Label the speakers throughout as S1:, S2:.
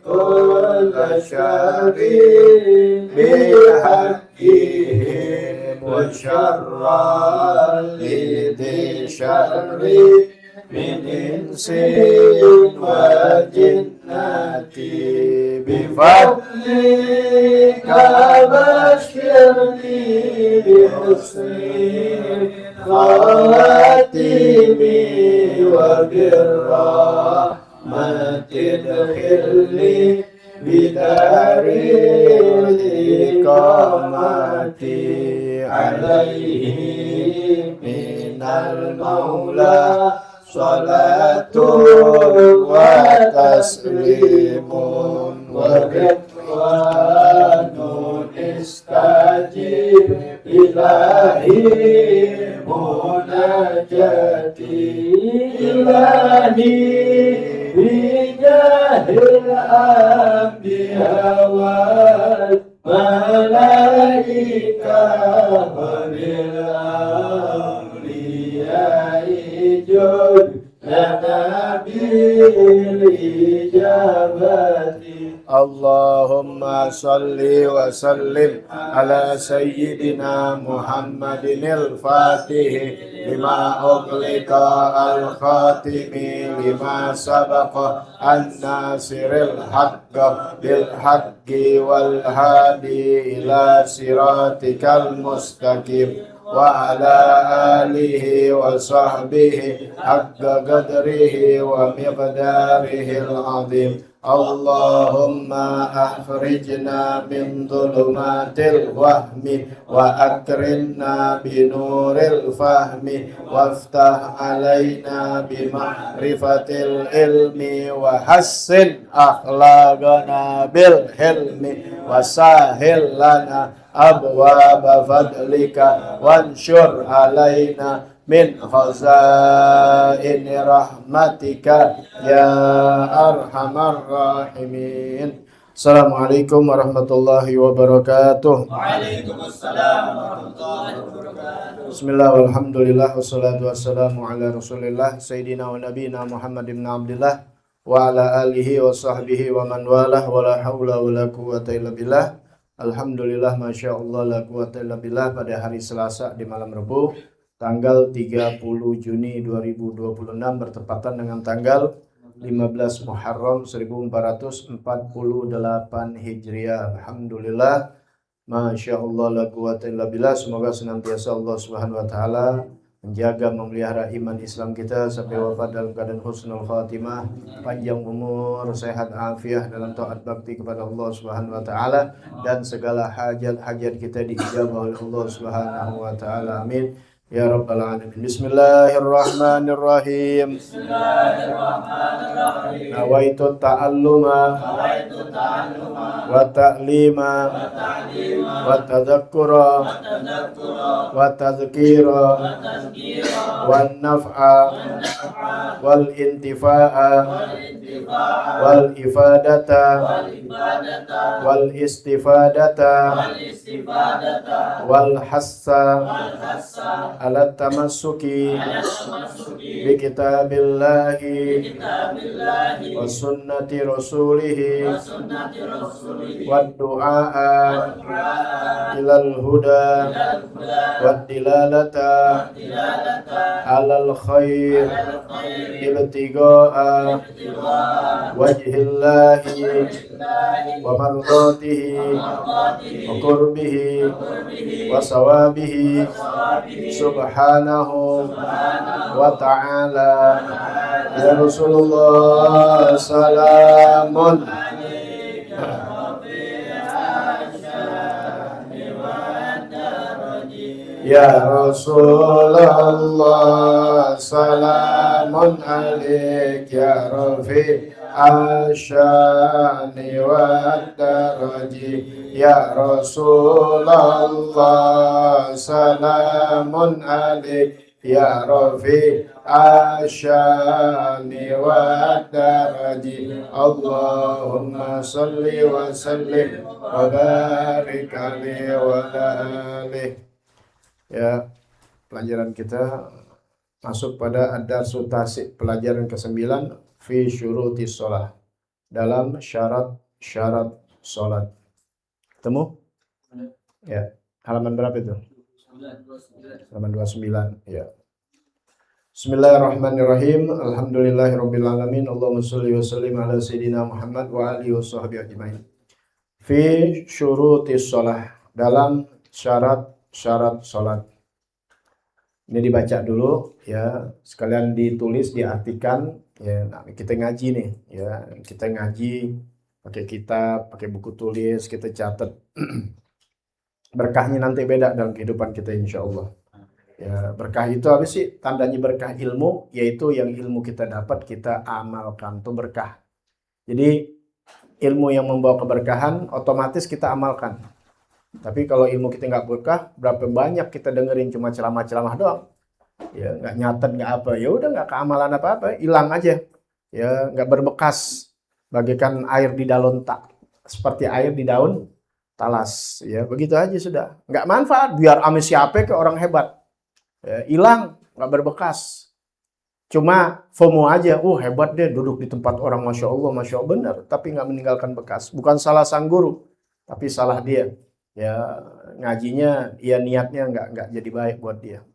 S1: كل شر بحقهم وشر ذي شر من إنس وجنة بفضلك بشرني بحسن خواتمي وبالرحمة ادخلني بدار الإقامة عليه من المولى صلاة وتسليم ورضوان استجب إلهي مناجاتي إلهي بجاه الأنبياء والملائكة وبالأولياء جد لنا بالإجابة اللهم صل وسلم على سيدنا محمد الفاتح لما أغلق الخاتم لما سبق الناصر الحق بالحق والهادي إلى صراطك المستقيم وعلى آله وصحبه حق قدره ومقداره العظيم اللهم أخرجنا من ظلمات الوهم وأكرمنا بنور الفهم وافتح علينا بمعرفة العلم وحسن أخلاقنا بالحلم وسهل لنا أبواب فضلك وانشر علينا من خزائن رحمتك يا أرحم الراحمين. Assalamualaikum warahmatullahi wabarakatuh.
S2: Waalaikumsalam warahmatullahi wabarakatuh.
S1: Bismillah walhamdulillah wassalatu wassalamu ala rasulillah Sayyidina wa nabina Muhammad ibn Abdillah wa ala alihi wa sahbihi wa man walah wa la hawla wa la quwwata illa billah. Alhamdulillah masya Allah la quwwata illa billah. Pada hari Selasa di malam Rabu tanggal 30 Juni 2026 bertepatan dengan tanggal 15 Muharram 1448 Hijriah. Alhamdulillah masya Allah la quwwata illa billah. Semoga senantiasa Allah Subhanahu wa taala menjaga memelihara iman Islam kita sampai wafat dalam keadaan husnul khatimah, panjang umur, sehat afiah dalam taat bakti kepada Allah Subhanahu wa taala, dan segala hajat-hajat kita diijabah oleh Allah Subhanahu wa taala. Amin ya rabbal alamin. Bismillahirrahmanirrahim.
S2: Bismillahirrahmanirrahim.
S1: Nawaitu ta'alluma wa ta'lima wa tadhakkura wa tadhkira wa naf'a wal intifa'a wal ifadata wal istifadata wal hassa ala tamassuki bi kitabillahi wa sunnati rasulihi wa du'a ilal huda wa dilalata alal khair ibtiga'a wajhillahi wa mardatihi wa qurbihi wa sawabihi subhanahu wa ta'ala. Ya Rasulullah salamun Ya Rasulullah salamun alaik ya Rafi asyani wa daraji. Ya Rasulullah salamun alaik ya Rafi asyani wa daraji. Allahumma salli wa sallim wa barik alaihi wa alihi. Ya, pelajaran kita masuk pada ad-darsu tasik, pelajaran ke-9 fi syurutis shalah. dalam syarat-syarat sholat. Ketemu? Ya. Halaman berapa itu? Halaman 29. Ya. Bismillahirrahmanirrahim. Alhamdulillahirrabbilalamin. Allahumma sholli wa sallim ala sayyidina Muhammad wa alihi wa sahbihi ajmain. Fi syurutis sholah, dalam syarat-syarat sholat. Ini dibaca dulu ya, sekalian ditulis, diartikan ya. Nah, kita ngaji nih ya, kita ngaji pakai kitab, pakai buku tulis, kita catat. Berkahnya nanti beda dalam kehidupan kita insya Allah. Ya, berkah itu apa sih? Tandanya berkah ilmu, yaitu yang ilmu kita dapat kita amalkan, itu berkah. Jadi ilmu yang membawa keberkahan otomatis kita amalkan. Tapi kalau ilmu kita nggak berkah, berapa banyak kita dengerin cuma ceramah-ceramah doang, ya nggak nyatet, nggak apa, ya udah nggak keamalan apa-apa, hilang aja, ya nggak berbekas, bagaikan air di daun seperti air di daun talas, ya begitu aja sudah, nggak manfaat, biar ame siapa ke orang hebat, ya, hilang, nggak berbekas. Cuma FOMO aja, hebat deh duduk di tempat orang, masya Allah benar, tapi nggak meninggalkan bekas. Bukan salah sang guru, tapi salah dia. Ya ngajinya, ya niatnya nggak jadi baik buat dia.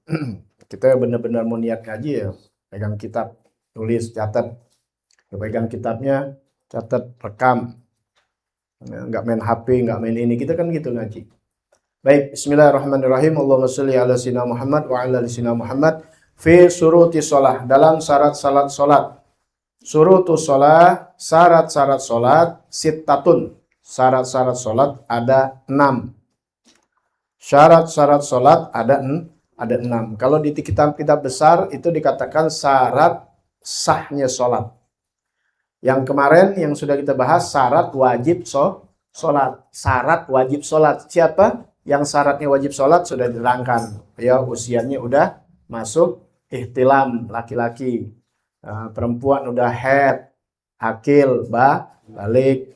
S1: Kita benar-benar mau niat ngaji ya, pegang kitab, tulis, catat. Pegang kitabnya, catat, rekam. Nggak main HP, nggak main ini, kita kan gitu ngaji. Baik, bismillahirrahmanirrahim. Allahumma sholli ala sayyidina Muhammad wa ala ali sayyidina Muhammad. Fi suruti sholah, dalam syarat-syarat sholat. Surutus sholah, syarat-syarat sholat, sittatun. Syarat-syarat sholat ada 6. Syarat-syarat sholat ada 6. Kalau di kitab-kitab besar itu dikatakan syarat sahnya sholat. Yang kemarin yang sudah kita bahas syarat wajib sholat. Syarat wajib sholat. Siapa yang syaratnya wajib sholat sudah diterangkan. Ya, usianya udah masuk ihtilam, laki-laki. Perempuan udah haid, akil, balik.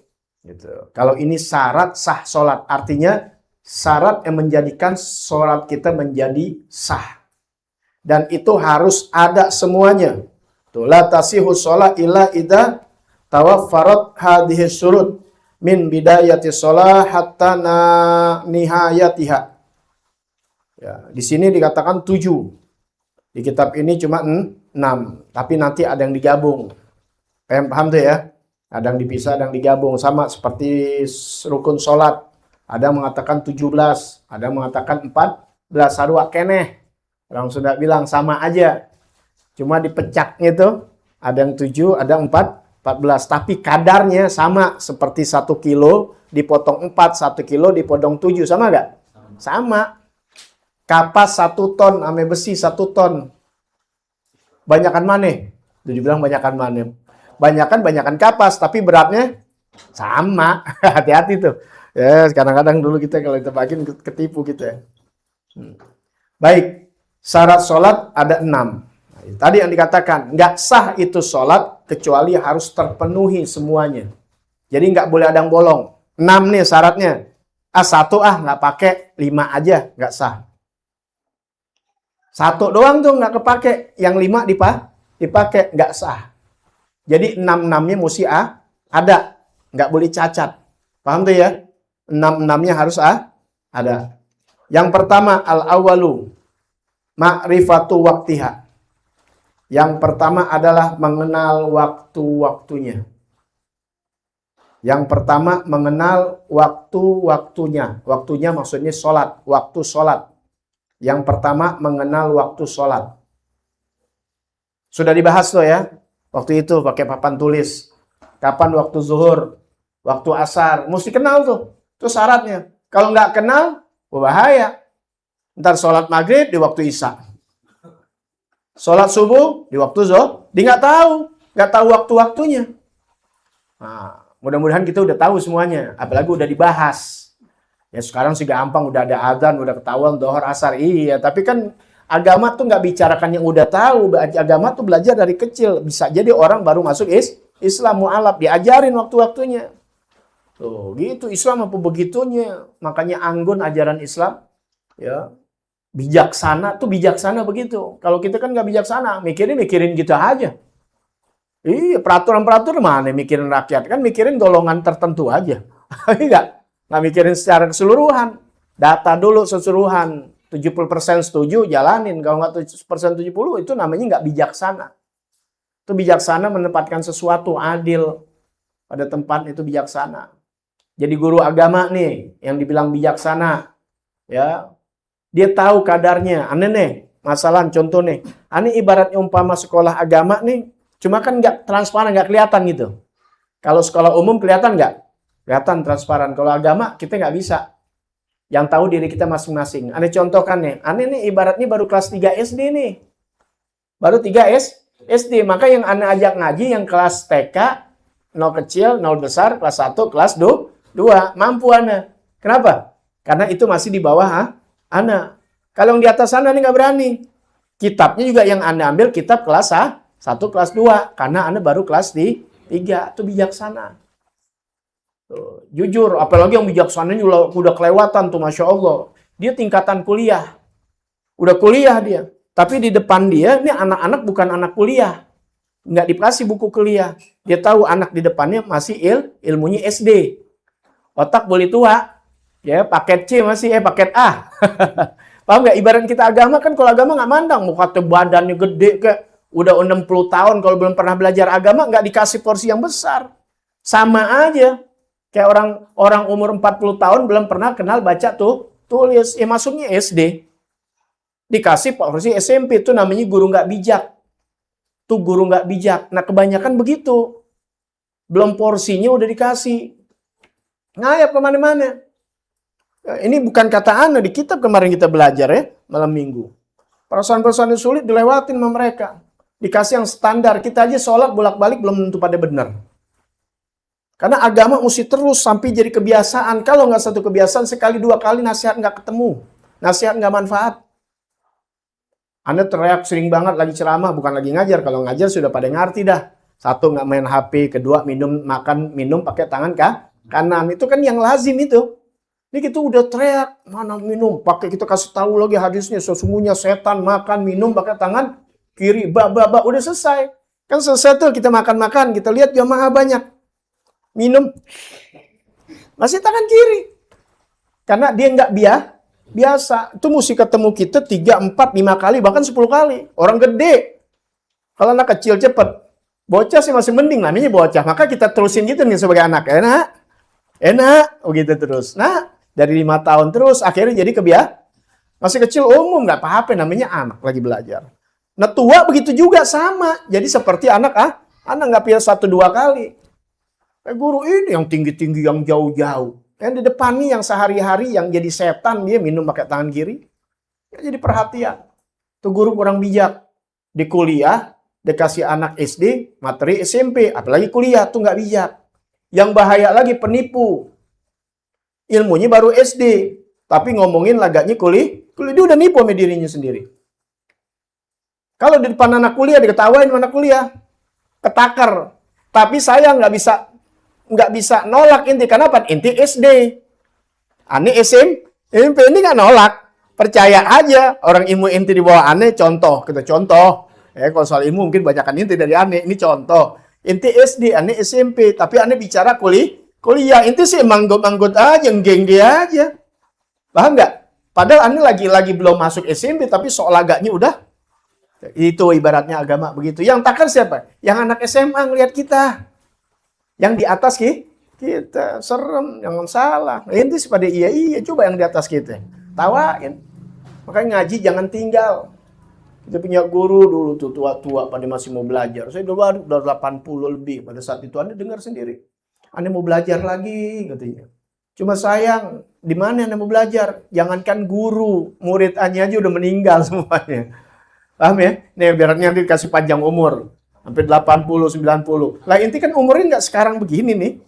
S1: Gitu. Kalau ini syarat sah sholat, artinya syarat yang menjadikan sholat kita menjadi sah. Dan itu harus ada semuanya. La tasihu sholat illa idza tawaffarat hadhihi syurut min bidayati sholat hatta nihayatiha. Ya, di sini dikatakan 7. Di kitab ini cuma 6, tapi nanti ada yang digabung. Paham tuh ya? Ada yang dipisah, ada yang digabung. Sama seperti rukun sholat. Ada yang mengatakan 17, ada yang mengatakan 14. Sarwa keneh. Orang sudah bilang sama aja. Cuma dipecaknya tuh ada yang 7, ada yang 14. Tapi kadarnya sama. Seperti 1 kilo dipotong 4, 1 kilo dipotong 7. Sama gak? Sama. Kapas 1 ton, ame besi 1 ton. Banyakan mana? Itu dibilang banyakan mana? Banyakan kapas, tapi beratnya sama. Hati-hati tuh. Ya, kadang-kadang dulu kita kalau ditebakin ketipu kita. Baik, syarat sholat ada 6. Tadi yang dikatakan, nggak sah itu sholat kecuali harus terpenuhi semuanya. Jadi nggak boleh ada yang bolong. 6 nih syaratnya. 1 nggak pakai, 5 aja nggak sah. 1 doang tuh nggak kepake, yang 5 dipakai nggak sah. Jadi 6-6-nya mesti ada, nggak boleh cacat. Paham tuh ya? 6-6-nya harus ada. Yang pertama al-awalu ma'rifatu waktiha. Yang pertama adalah mengenal waktu-waktunya. Yang pertama mengenal waktu-waktunya. Waktunya maksudnya sholat, waktu sholat. Yang pertama mengenal waktu sholat. Sudah dibahas tuh ya. Waktu itu pakai papan tulis. Kapan waktu zuhur, waktu asar. Mesti kenal tuh. Itu syaratnya. Kalau nggak kenal, bahaya. Ntar sholat maghrib di waktu isya. Sholat subuh di waktu zuhur. Dia nggak tahu. Nggak tahu waktu-waktunya. Nah, mudah-mudahan kita udah tahu semuanya. Apalagi udah dibahas. Ya sekarang sih gampang. Udah ada adzan, udah ketahuan zuhur asar. Iya, tapi kan agama tuh nggak bicarakan yang udah tahu. Agama tuh belajar dari kecil. Bisa jadi orang baru masuk Islam mu'alaf. Diajarin waktu-waktunya. Tuh gitu Islam apa begitunya. Makanya anggun ajaran Islam. Ya bijaksana tuh bijaksana begitu. Kalau kita kan nggak bijaksana. Mikirin gitu aja. Iya, peraturan-peraturan mana mikirin rakyat, kan mikirin golongan tertentu aja. Nggak mikirin secara keseluruhan. Data dulu keseluruhan, 70% setuju, jalanin. Kalau nggak 70% 70, itu namanya nggak bijaksana. Itu bijaksana menempatkan sesuatu adil pada tempat, itu bijaksana. Jadi guru agama nih, yang dibilang bijaksana, ya, dia tahu kadarnya. Aneh nih, masalah contoh nih. Aneh ibaratnya umpama sekolah agama nih, cuma kan nggak transparan, nggak kelihatan gitu. Kalau sekolah umum kelihatan nggak? Kelihatan transparan. Kalau agama kita nggak bisa. Yang tahu diri kita masing-masing. Aneh contohkan nih. Aneh nih ibaratnya baru kelas 3 SD nih. Baru 3 SD. Maka yang aneh ajak ngaji yang kelas TK, 0 kecil, 0 besar, kelas 1, kelas 2. Mampu aneh. Kenapa? Karena itu masih di bawah aneh. Kalau yang di atas aneh nggak berani. Kitabnya juga yang aneh ambil kitab kelas 1, kelas 2. Karena aneh baru kelas 3. Itu bijaksana. Tuh, jujur, apalagi yang bijaksana udah kelewatan tuh, Masya Allah. Dia tingkatan kuliah. Udah kuliah dia. Tapi di depan dia, ini anak-anak bukan anak kuliah. Nggak dikasih buku kuliah. Dia tahu anak di depannya masih ilmunya SD. Otak boleh tua. Ya, paket C masih, paket A. Paham nggak? Ibarat kita agama kan, kalau agama nggak mandang. Mau kata badannya gede, kayak udah 60 tahun, kalau belum pernah belajar agama, nggak dikasih porsi yang besar. Sama aja. Kayak orang umur 40 tahun belum pernah kenal baca tulis. Masuknya SD. Dikasih porsi SMP, itu namanya guru nggak bijak. Tuh guru nggak bijak. Nah kebanyakan begitu. Belum porsinya udah dikasih. Ngayap kemana-mana. Ini bukan kata Ana, di kitab kemarin kita belajar ya, malam minggu. Perasaan-perasaan yang sulit dilewatin sama mereka. Dikasih yang standar. Kita aja sholat bolak-balik belum tentu pada benar. Karena agama mesti terus sampai jadi kebiasaan. Kalau nggak satu kebiasaan, sekali 2 kali nasihat nggak ketemu. Nasihat nggak manfaat. Anda teriak sering banget lagi ceramah, bukan lagi ngajar. Kalau ngajar sudah pada ngerti dah. Satu, nggak main HP. Kedua, minum pakai tangan kanan. Itu kan yang lazim itu. Ini kita udah teriak, mana minum. Pakai kita kasih tahu lagi hadisnya. Sesungguhnya setan makan minum pakai tangan kiri. Udah selesai. Kan selesai tuh kita makan-makan. Kita lihat jamaah banyak. Minum masih tangan kiri. Karena dia nggak biasa. Itu mesti ketemu kita 3, 4, 5 kali, bahkan 10 kali. Orang gede. Kalau anak kecil cepet. Bocah sih masih mending, namanya bocah. Maka kita terusin gitu nih sebagai anak. Enak. Begitu terus. Nah, dari 5 tahun terus, akhirnya jadi masih kecil umum, nggak apa-apa, namanya anak lagi belajar. Nah, tua begitu juga sama. Jadi seperti anak nggak biasa 1-2 kali. Guru ini yang tinggi-tinggi, yang jauh-jauh. Yang di depan nih yang sehari-hari yang jadi setan, dia minum pakai tangan kiri. Ya, jadi perhatian. Itu guru kurang bijak. Di kuliah, dikasih anak SD, materi SMP. Apalagi kuliah, tuh nggak bijak. Yang bahaya lagi penipu. Ilmunya baru SD. Tapi ngomongin lagaknya kuliah, dia udah nipu sama dirinya sendiri. Kalau di depan anak kuliah, diketawain anak kuliah. Ketakar. Tapi saya nggak bisa nolak inti. Kenapa? Inti SD. Aneh SMP ini nggak nolak. Percaya aja. Orang ilmu inti di bawah aneh, contoh. Kita contoh. Kalau soal ilmu mungkin banyakan inti dari aneh. Ini contoh. Inti SD, aneh SMP. Tapi aneh bicara kuliah. Inti sih manggut-manggut aja, geng dia aja. Paham nggak? Padahal aneh lagi belum masuk SMP, tapi soal agaknya udah. Itu ibaratnya agama begitu. Yang takkan siapa? Yang anak SMA ngelihat kita. Yang di atas kita serem, jangan salah. Inti pada iya, coba yang di atas kita. Tawain. Makanya ngaji jangan tinggal. Kita punya guru dulu tuh tua-tua pada masih mau belajar. Saya udah 80 lebih. Pada saat itu Anda dengar sendiri. Anda mau belajar lagi katanya. Cuma sayang, di mana Anda mau belajar? Jangankan guru, murid aja udah meninggal semuanya. Paham ya? Nih biarnya nanti dikasih panjang umur. Sampai 80, 90. Lah inti kan umurnya nggak sekarang begini nih.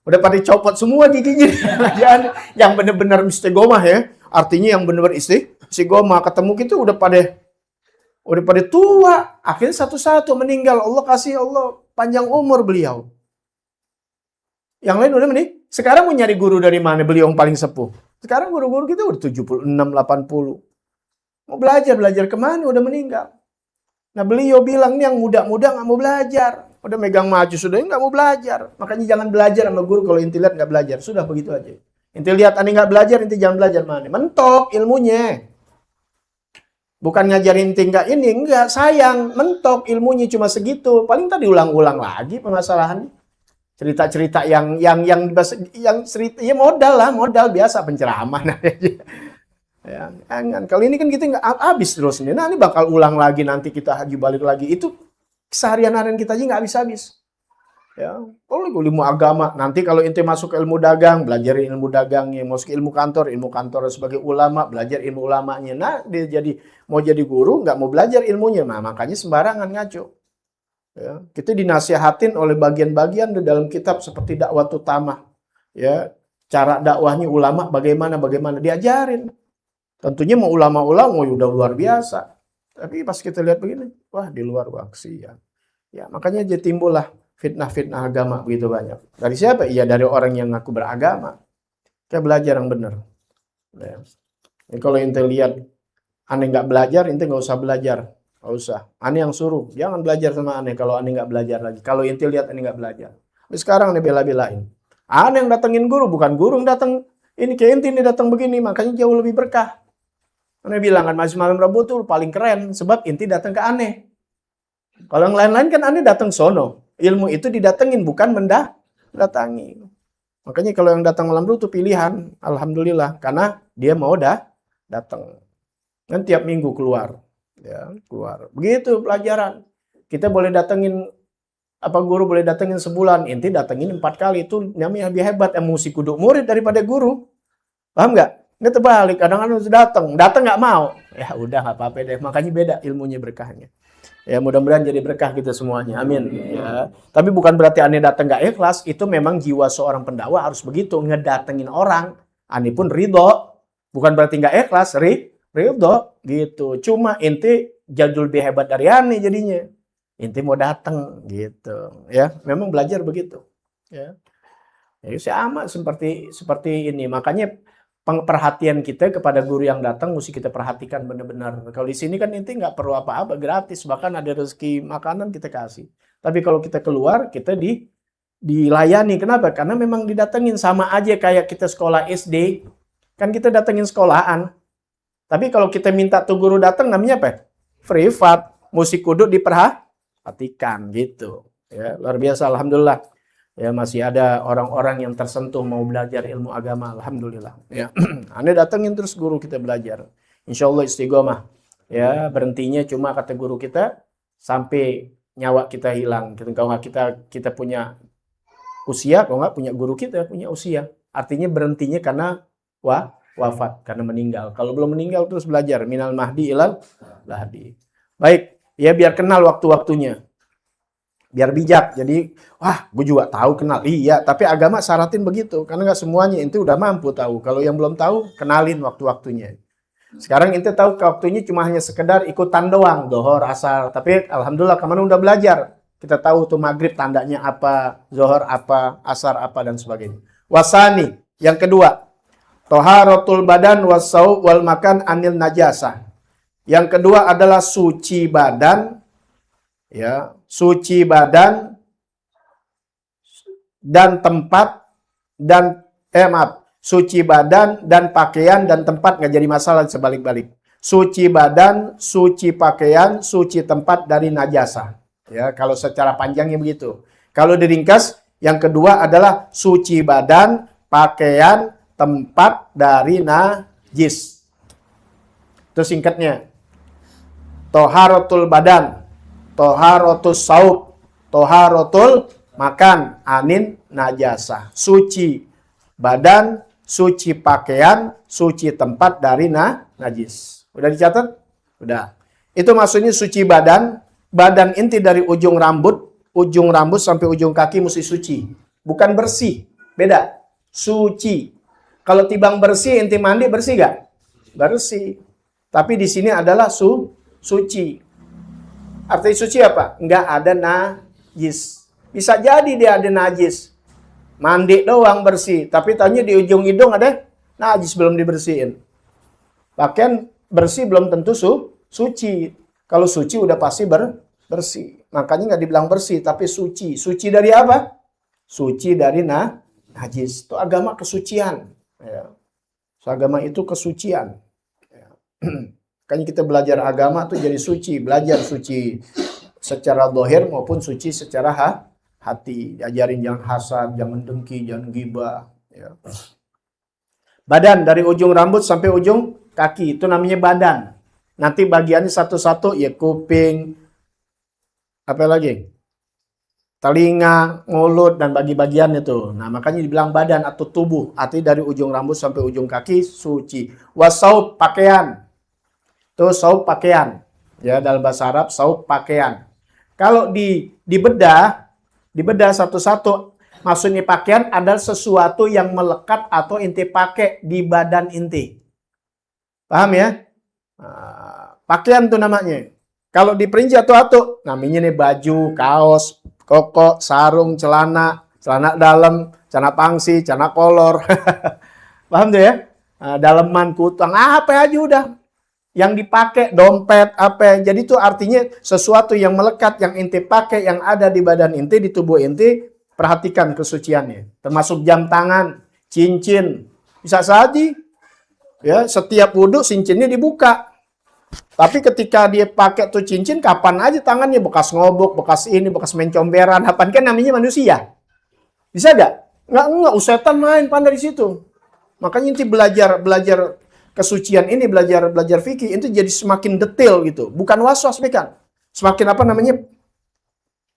S1: Udah pada copot semua giginya. Yang benar-benar istiqomah ya. Artinya yang benar-benar istiqomah. Ketemu gitu udah pada tua. Akhirnya satu-satu meninggal. Allah kasih Allah panjang umur beliau. Yang lain udah menih. Sekarang mau nyari guru dari mana? Beliau yang paling sepuh. Sekarang guru-guru kita udah 76, 80. Mau belajar kemana? Udah meninggal. Nah beliau bilang nih yang muda-muda nggak mau belajar. Udah megang maju sudah nggak mau belajar. Makanya jangan belajar sama guru kalau inti lihat nggak belajar. Sudah begitu aja. Inti lihat aneh nggak belajar, inti jangan belajar mana. Mentok ilmunya. Bukan ngajarin inti nggak ini, enggak. Sayang, mentok ilmunya cuma segitu. Paling tadi ulang-ulang lagi permasalahan. Cerita-cerita yang cerita ya modal biasa penceramah aja. Ya, jangan. Kalau ini kan kita nggak habis terus nih. Nah, ini bakal ulang lagi nanti kita haji balik lagi. Itu keseharian-harian kita aja nggak habis-habis. Ya, kalau ilmu agama, nanti kalau inti masuk ke ilmu dagang, belajar ilmu dagangnya, masuk ke ilmu kantor sebagai ulama, belajar ilmu ulamanya. Nah, dia mau jadi guru, nggak mau belajar ilmunya, nah, makanya sembarangan ngaco. Ya, kita dinasihatin oleh bagian-bagian di dalam kitab seperti dakwah utama. Ya, cara dakwahnya ulama bagaimana diajarin. Tentunya mau ulama-ulama udah luar biasa. Tapi pas kita lihat begini, wah di luar kasihan. Ya, makanya jadi timbullah fitnah-fitnah agama begitu banyak. Dari siapa? Iya dari orang yang ngaku beragama. Kita belajar yang benar. Ya. Jadi kalau ente lihat aneh nggak belajar, ente nggak usah belajar. Nggak usah. Aneh yang suruh. Jangan belajar sama aneh kalau aneh nggak belajar lagi. Kalau ente lihat aneh nggak belajar. Tapi sekarang aneh bela-belain. Aneh yang datengin guru, bukan guru yang datang. Ini kayak ente ini datang begini, makanya jauh lebih berkah. Aneh bilang kan masih malam Rabu tuh paling keren sebab inti datang ke aneh. Kalau yang lain-lain kan aneh datang sono. Ilmu itu didatengin bukan mendatangi. Makanya kalau yang datang malam Rabu tuh pilihan, alhamdulillah karena dia mau datang. Dan tiap minggu keluar, ya keluar. Begitu pelajaran. Kita boleh datengin guru boleh datengin sebulan, inti datengin 4 kali itu namanya lebih hebat emosi kudu murid daripada guru. Paham nggak? Ini terbalik, kadang-kadang harus datang nggak mau. Ya udah nggak apa-apa deh, makanya beda ilmunya berkahnya. Ya mudah-mudahan jadi berkah kita semuanya, amin. Ya. Tapi bukan berarti aneh datang nggak ikhlas, itu memang jiwa seorang pendakwah harus begitu, ngedatengin orang. Aneh pun ridho, bukan berarti nggak ikhlas, ridho gitu. Cuma inti jadi lebih hebat dari aneh jadinya. Inti mau datang gitu, ya. Memang belajar begitu, ya. Ya sama seperti ini, makanya perhatian kita kepada guru yang datang mesti kita perhatikan benar-benar. Kalau di sini kan inti nggak perlu apa-apa, gratis, bahkan ada rezeki makanan kita kasih. Tapi kalau kita keluar, kita dilayani. Kenapa? Karena memang didatengin sama aja kayak kita sekolah SD. Kan kita datengin sekolahan. Tapi kalau kita minta tuh guru datang namanya apa? Privat, mesti kudu diperhatikan gitu. Ya, luar biasa alhamdulillah. Ya masih ada orang-orang yang tersentuh mau belajar ilmu agama, alhamdulillah. Ya, Anda datengin terus guru kita belajar. Insya Allah istiqomah. Ya berhentinya cuma kata guru kita sampai nyawa kita hilang. Kalau nggak kita punya usia, kalau nggak punya guru kita punya usia. Artinya berhentinya karena wafat, karena meninggal. Kalau belum meninggal terus belajar minal mahdi ilal lahdi. Baik, ya biar kenal waktu-waktunya. Biar bijak, jadi gue juga tahu kenal, iya, tapi agama syaratin begitu, karena nggak semuanya itu udah mampu tahu. Kalau yang belum tahu, kenalin waktu-waktunya. Sekarang ente tahu waktunya cuma hanya sekedar ikutan doang, dohor, asar, tapi alhamdulillah kemana udah belajar, kita tahu tuh maghrib tandanya apa, zohor apa, asar apa dan sebagainya. Wasani, yang kedua, toharatul badan wasau wal makan anil najasah. Yang kedua adalah suci badan. Ya, suci badan dan tempat suci badan dan pakaian dan tempat nggak jadi masalah sebalik-balik. Suci badan, suci pakaian, suci tempat dari najasa. Ya, kalau secara panjangnya begitu. Kalau diringkas, yang kedua adalah suci badan, pakaian, tempat dari najis. Itu singkatnya. Toharatul badan, toharatul saub, toharatul makan, anin najasah. Suci badan, suci pakaian, suci tempat dari najis. Udah dicatat? Udah. Itu maksudnya suci badan. Badan inti dari ujung rambut sampai ujung kaki mesti suci. Bukan bersih. Beda. Suci. Kalau tibang bersih, inti mandi bersih gak? Bersih. Tapi di sini adalah suci. Arti suci apa? Nggak ada najis. Bisa jadi dia ada najis. Mandi doang bersih. Tapi tanya di ujung hidung ada najis belum dibersihin. Bahkan bersih belum tentu suci. Kalau suci udah pasti bersih. makanya nggak dibilang bersih, tapi suci. Suci dari apa? Suci dari najis. Itu agama kesucian. Ya. So, agama itu kesucian. Ya. Makanya kita belajar agama tuh jadi suci, belajar suci secara zahir maupun suci secara hati. Diajarin jangan hasad, jangan dengki, jangan ghibah. Ya. Badan dari ujung rambut sampai ujung kaki itu namanya badan. Nanti bagiannya satu-satu ya kuping, apa lagi? Telinga, mulut dan bagi-bagian itu. Nah, makanya dibilang badan atau tubuh. Arti dari ujung rambut sampai ujung kaki suci. Wasaub pakaian. Itu saub pakaian. Ya, dalam bahasa Arab saub pakaian. Kalau dibedah satu-satu, maksudnya pakaian adalah sesuatu yang melekat atau inti pakai di badan inti. Paham ya? Nah, pakaian tuh namanya. Kalau diperinci atu-atu, namanya nih baju, kaos, koko, sarung, celana dalam, celana pangsi, celana kolor. Paham tuh ya? Nah, daleman, kutang, apa aja udah. Yang dipakai, dompet, apa. Jadi itu artinya sesuatu yang melekat, yang inti pakai, yang ada di badan inti, di tubuh inti, perhatikan kesuciannya. Termasuk jam tangan, cincin. Bisa saja ya, setiap wudhu cincinnya dibuka. Tapi ketika dia pakai tuh cincin, kapan aja tangannya bekas ngobok, bekas ini, bekas main comberan. Apaan kan namanya manusia? Bisa gak? Enggak, setan main pandai di situ. Makanya inti belajar kesucian ini, belajar fikih itu jadi semakin detail gitu. Bukan was-was kan. Semakin apa namanya?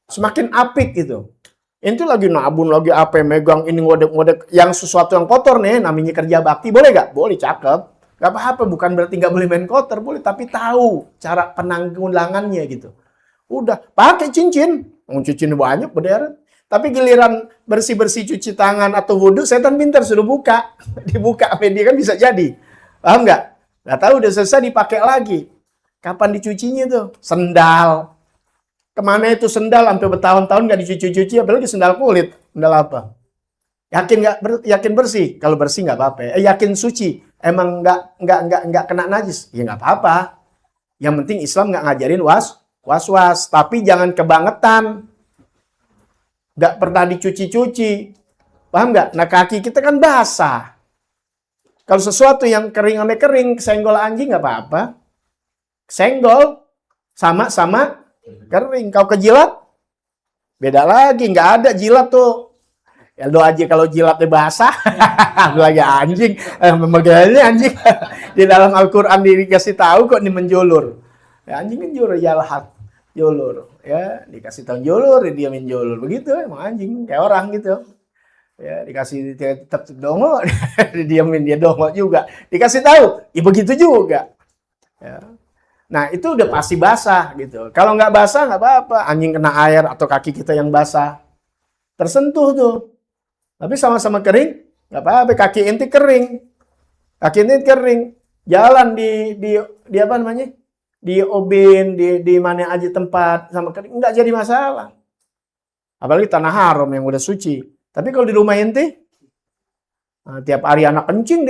S1: Semakin apik gitu. Itu lagi nabun, lagi apa, megang ini ngodek-ngodek. Yang sesuatu yang kotor nih, namanya kerja bakti. Boleh gak? Boleh, cakep. Gak apa-apa, bukan berarti gak boleh main kotor. Boleh, tapi tahu cara penanggulangannya gitu. Udah, pakai cincin. Cincin banyak, berderet. Tapi giliran bersih-bersih cuci tangan atau wudhu, setan pintar, suruh buka. Dibuka, dia kan bisa jadi. Paham nggak? Nggak tahu, udah selesai dipakai lagi. Kapan dicucinya tuh? Sendal. Kemana itu sendal sampai bertahun-tahun nggak dicuci-cuci, apalagi sendal kulit. Sendal apa? Yakin bersih? Kalau bersih nggak apa-apa. Yakin suci? Emang nggak kena najis? Ya nggak apa-apa. Yang penting Islam nggak ngajarin was-was. Tapi jangan kebangetan. Nggak pernah dicuci-cuci. Paham nggak? Nah, kaki kita kan basah. Kalau sesuatu yang kering sampai kering, senggol anjing nggak apa-apa. Senggol sama kering. Kau kejilat, beda lagi. Nggak ada jilat tuh. Ya lo aja kalau jilatnya basah, lagi anjing, memegangnya anjing. Di dalam Al-Quran dikasih tahu kok ini menjulur. Ya, anjing kan julur. Ya, dikasih tahu julur, dia menjulur. Begitu emang anjing, kayak orang gitu. Ya, dikasih tetap dongo, diamin dia dongo juga. Dikasih tahu, ya begitu juga. Ya. Nah, itu udah pasti basah gitu. Kalau nggak basah nggak apa-apa. Anjing kena air atau kaki kita yang basah, tersentuh tuh. Tapi sama-sama kering, nggak apa-apa. Kaki inti kering, jalan di apa namanya? Di obin, di mana aja tempat sama kering, nggak jadi masalah. Apalagi tanah haram yang udah suci. Tapi kalau di rumah inti, nah, tiap hari anak kencing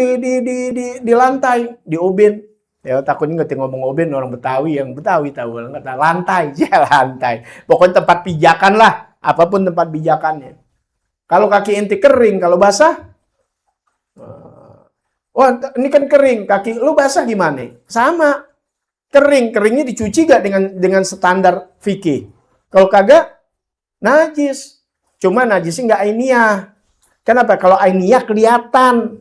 S1: di lantai, di obin. Ya takutnya ngerti ngomong obin orang Betawi, yang Betawi tahu nggak, lantai, ya lantai. Pokoknya tempat pijakan lah, apapun tempat pijakannya. Kalau kaki inti kering, kalau basah, wah ini kan kering, kaki lu basah gimana? Sama, keringnya dicuci gak dengan standar fikih? Kalau kagak, najis. Cuma najisnya nggak ainiyah. Kenapa? Kalau ainiyah kelihatan.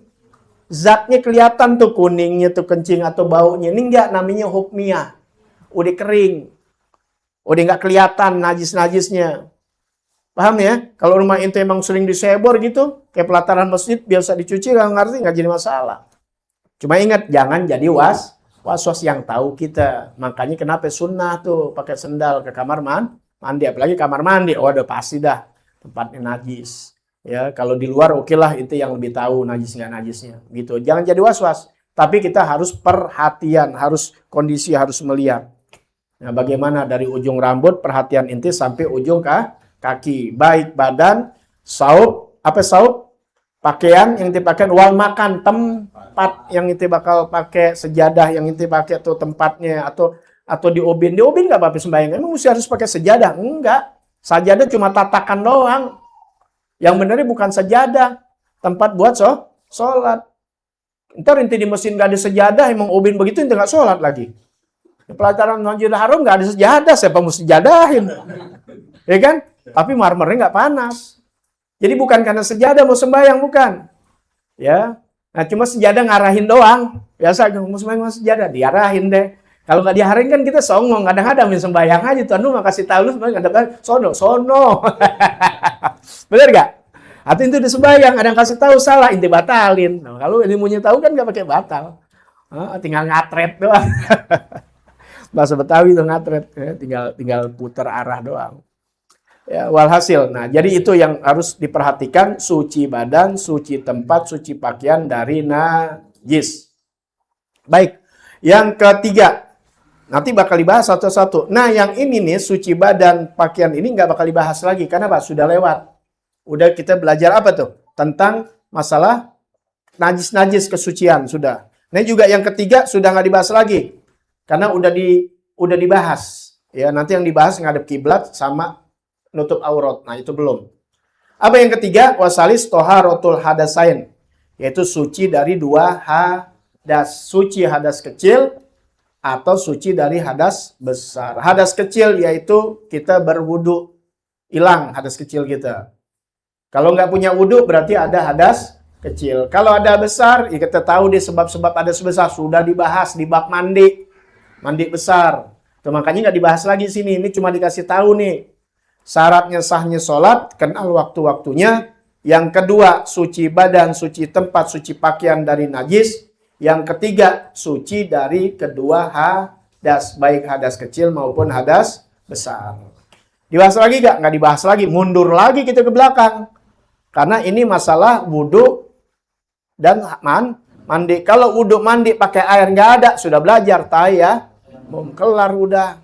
S1: Zatnya kelihatan tuh, kuningnya tuh, kencing atau baunya. Ini nggak, namanya hukmiyah. Udah kering. Udah nggak kelihatan najis-najisnya. Paham ya? Kalau rumah itu emang sering disebor gitu, kayak pelataran masjid, biasa dicuci, nggak ngerti, nggak jadi masalah. Cuma ingat, jangan jadi was-was yang tahu kita. Makanya kenapa sunnah tuh pakai sendal ke kamar mandi. Apalagi kamar mandi, oh udah pasti dah tempatnya najis. Ya, kalau di luar oke lah, itu yang lebih tahu najis nggak najisnya. Gitu. Jangan jadi was-was. Tapi kita harus perhatian, harus kondisi, harus melihat. Nah, bagaimana dari ujung rambut, perhatian inti sampai ujung kaki. Baik badan, saub, pakaian yang dipakai, wal makan, tempat yang inti bakal pakai, sejadah yang inti pakai tuh tempatnya, atau atau di obin nggak apa-apa sembahyang. Emang mesti harus pakai sejadah? Enggak. Sajadah cuma tatakan doang. Yang benernya bukan sejadah, tempat buat sholat. Ntar inti di mesin nggak ada sejadah, emang obin begitu inti nggak sholat lagi. Pelataran Masjidil Haram nggak ada sejadah, siapa mau sejadahin? Ya kan? Tapi marmernya nggak panas. Jadi bukan karena sejadah mau sembahyang, bukan. Ya, nah cuma sejadah ngarahin doang. Biasa mau sembahyang mau sejadah, diarahin deh. Kalau nggak diarahin kan kita songong, kadang-kadang sembahyang aja. Tuhan lu makasih tahu lu sembahyang, kadang-kadang sono. Bener nggak? Atau itu disembahyang, ada yang kasih tahu salah, inti batalin. Nah, kalau ilmunya tahu kan nggak pakai batal, tinggal ngatret doang. Bahasa Betawi itu ngatret, ya, tinggal putar arah doang. Ya, walhasil, nah jadi itu yang harus diperhatikan, suci badan, suci tempat, suci pakaian dari najis. Baik, yang ketiga, nanti bakal dibahas satu-satu. Nah yang ini nih, suci badan, pakaian ini nggak bakal dibahas lagi, karena Pak sudah lewat. Udah kita belajar apa tuh? Tentang masalah najis-najis kesucian, sudah. Nah juga yang ketiga sudah nggak dibahas lagi. Karena udah dibahas. Ya, nanti yang dibahas ngadep kiblat sama nutup aurat. Nah, itu belum. Apa yang ketiga? Wasalis toharotul hadasain. Yaitu suci dari dua hadas. Suci hadas kecil atau suci dari hadas besar. Hadas kecil yaitu kita berwudu. Hilang hadas kecil kita. Kalau nggak punya wudu berarti ada hadas kecil. Kalau ada besar, ya kita tahu di sebab-sebab hadas besar. Sudah dibahas di bab mandi. Mandi besar. Tuh, makanya nggak dibahas lagi sini. Ini cuma dikasih tahu nih. Syaratnya sahnya sholat, kenal waktu-waktunya. Yang kedua, suci badan, suci tempat, suci pakaian dari najis. Yang ketiga, suci dari kedua hadas. Baik hadas kecil maupun hadas besar. Dibahas lagi nggak? Nggak dibahas lagi. Mundur lagi kita ke belakang. Karena ini masalah wudhu dan mandi. Kalau wudhu mandi pakai air nggak ada, sudah belajar ya. Belum kelar udah.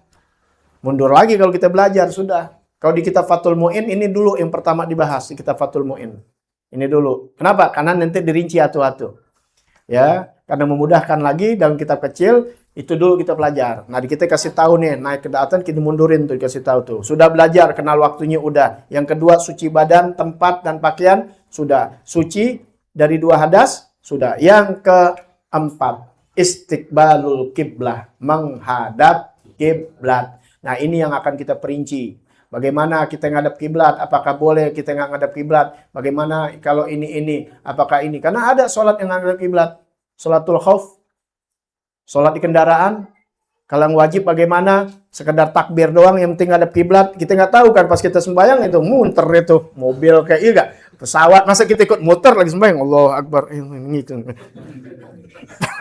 S1: Mundur lagi kalau kita belajar sudah. Kalau di kitab Fathul Mu'in ini dulu yang pertama dibahas di kitab Fathul Mu'in. Ini dulu. Kenapa? Karena nanti dirinci atu-atu. Ya, karena memudahkan lagi dalam kitab kecil itu dulu kita belajar. Nah, kita kasih tahu nih, naik ke atas kita mundurin tuh dikasih tahu tuh. Sudah belajar, kenal waktunya udah. Yang kedua suci badan, tempat dan pakaian sudah. Suci dari dua hadas sudah. Yang keempat, istiqbalul kiblah, menghadap kiblat. Nah, ini yang akan kita perinci. Bagaimana kita ngadap kiblat? Apakah boleh kita nggak ngadap kiblat? Bagaimana kalau ini? Apakah ini? Karena ada sholat yang ngadap kiblat. Sholatul khauf, sholat di kendaraan. Kalau yang wajib bagaimana? Sekedar takbir doang yang penting ngadap kiblat. Kita nggak tahu kan pas kita sembahyang itu muter itu mobil kayak iya gak? Pesawat masa kita ikut muter lagi sembahyang? Allahu Akbar. Ini itu.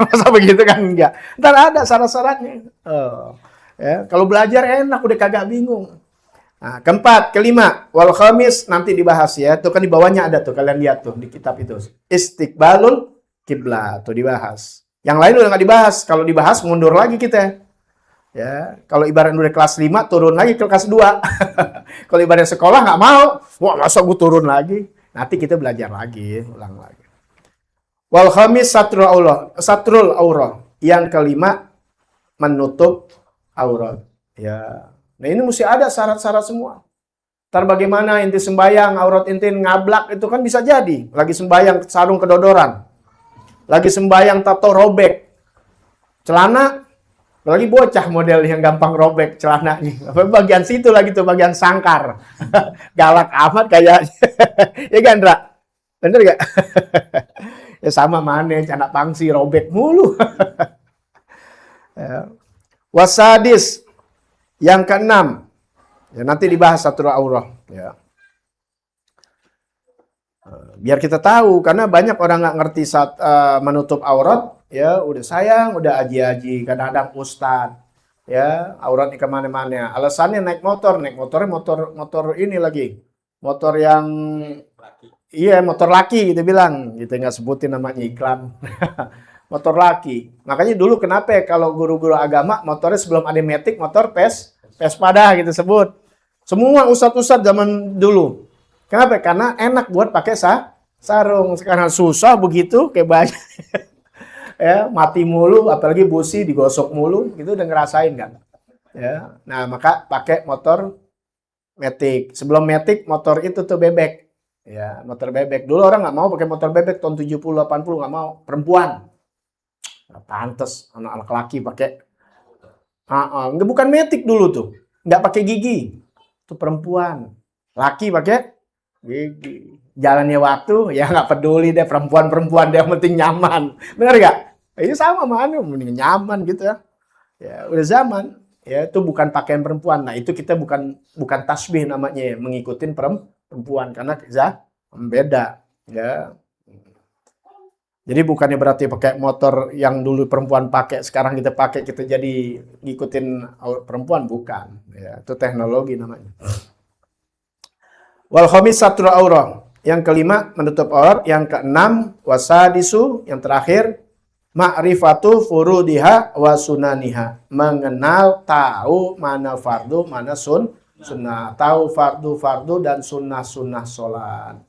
S1: Masa begitu kan enggak? Ntar ada syarat-syaratnya. Ya, kalau belajar enak udah kagak bingung. Nah, keempat, kelima, wal khamis nanti dibahas ya. Tuh kan di bawahnya ada tuh, kalian lihat tuh di kitab itu. Istiqbalul kiblat tuh dibahas. Yang lain udah nggak dibahas. Kalau dibahas mundur lagi kita. Ya, kalau ibarat udah kelas 5 turun lagi ke kelas 2. Kalau ibarat sekolah nggak mau, wah masa gue turun lagi. Nanti kita belajar lagi, ulang lagi. Wal khamis satrul aurah. Yang kelima menutup aurat. Ya. Nah ini mesti ada syarat-syarat semua. Ntar bagaimana inti sembayang, aurat inti ngablak itu kan bisa jadi. Lagi sembayang sarung kedodoran. Lagi sembayang tato robek. Celana, lagi bocah model yang gampang robek celananya. Bagian situ lagi tuh, bagian sangkar. Galak amat kayaknya. Ya kan, Ra? Bener gak? Ya sama mana, anak pangsi robek mulu. Ya. Wasadis. Yang keenam, ya nanti dibahas satrul aurah. Ya. Biar kita tahu, karena banyak orang nggak ngerti saat menutup aurat, ya udah sayang, udah aji-aji, kadang-kadang ustad, ya auratnya kemana-mana. Alasannya naik motornya motor ini lagi, motor yang, iya motor laki gitu bilang, gitu nggak sebutin namanya iklan. Motor laki. Makanya dulu kenapa ya kalau guru-guru agama motornya sebelum ada metik motor Vespada gitu sebut. Semua ustadz-ustadz zaman dulu. Kenapa? Karena enak buat pakai sarung. Sekarang susah begitu kayak banyak. Ya, mati mulu apalagi busi digosok mulu, gitu udah ngerasain kan. Ya. Nah, maka pakai motor Matic. Sebelum Matic, motor itu tuh bebek. Ya, motor bebek. Dulu orang nggak mau pakai motor bebek tahun 70 80 nggak mau. Perempuan. Nggak pantes anak-anak laki pakai. Nggak, bukan Matic dulu tuh. Nggak pakai gigi. Itu perempuan. Laki pakai gigi. Jalannya waktu, ya nggak peduli deh perempuan-perempuan, dia yang penting nyaman. Benar nggak? Ini sama mana, mending nyaman gitu ya. Ya udah zaman. Ya itu bukan pakaian perempuan. Nah itu kita bukan tasbih namanya ya, mengikutin perempuan karena beda. Ya. Jadi bukannya berarti pakai motor yang dulu perempuan pakai, sekarang kita pakai, kita jadi ngikutin perempuan, bukan. Ya, itu teknologi namanya. Wal khamis satrul aurah. Yang kelima menutup aurat, yang keenam wasadisu, yang terakhir ma'rifatu furudiha wa sunaniha. Mengenal, tahu mana fardu, mana sunnah. Tahu fardu dan sunnah sholat.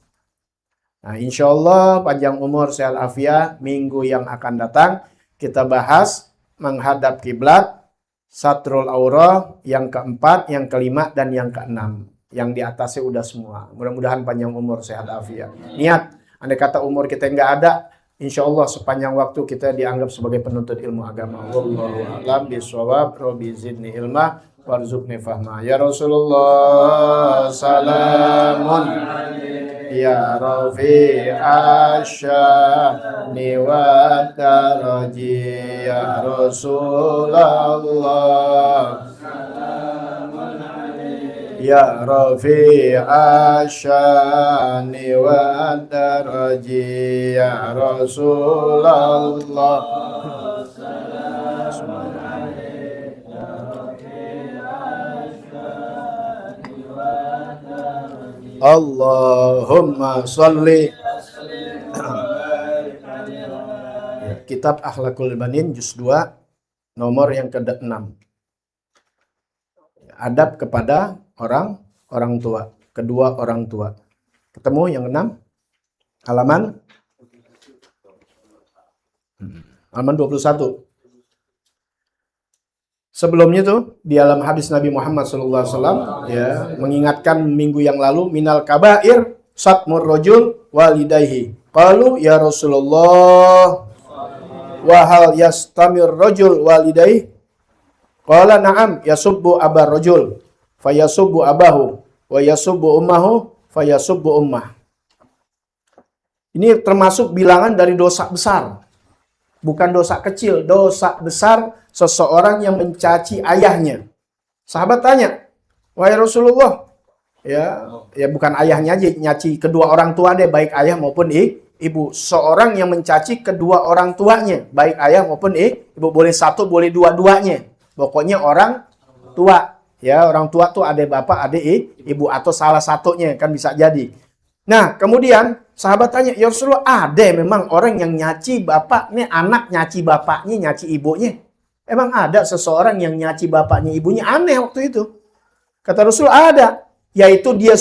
S1: Nah, insya Allah panjang umur sehat afiat, minggu yang akan datang kita bahas menghadap kiblat, satrul aurah, yang keempat, yang kelima, dan yang keenam. Yang di atasnya udah semua. Mudah-mudahan panjang umur sehat afiat. Niat, andai kata umur kita nggak ada, insya Allah sepanjang waktu kita dianggap sebagai penuntut ilmu agama. Wallahu a'lam bishawab. Rabbi zidni ilma warzuqni fahma. Ya Rasulullah salamun ya Rafi asyani wa daraji ya Rasulullah ya Rafi asyani wa daraji ya Rasulullah. Allahumma sholli. Kitab Akhlakul Banin juz 2 nomor yang ke-6. Adab kepada orang tua, kedua orang tua. Ketemu yang 6? Halaman 21. Sebelumnya tuh di dalam hadis Nabi Muhammad SAW ya mengingatkan minggu yang lalu, minal kabair satmur rajul walidayhi. Qalu ya Rasulullah wa hal yastamir rajul walidayhi? Qala na'am yasubbu abar rajul fayasubbu abahu wa yasubbu ummahu fayasubbu ummah. Ini termasuk bilangan dari dosa besar. Bukan dosa kecil, dosa besar seseorang yang mencaci ayahnya. Sahabat tanya, wahai Rasulullah, ya bukan ayahnya aja, nyaci kedua orang tua deh, baik ayah maupun ibu. Seorang yang mencaci kedua orang tuanya, baik ayah maupun ibu, boleh satu, boleh dua-duanya. Pokoknya orang tua, ya orang tua tuh ada bapak, ada ibu, atau salah satunya kan bisa jadi. Nah, kemudian sahabat tanya, ya Rasulullah, ada memang orang yang nyaci bapaknya, anak nyaci bapaknya, nyaci ibunya? Emang ada seseorang yang nyaci bapaknya, ibunya? Aneh waktu itu. Kata Rasul, ada. Yaitu dia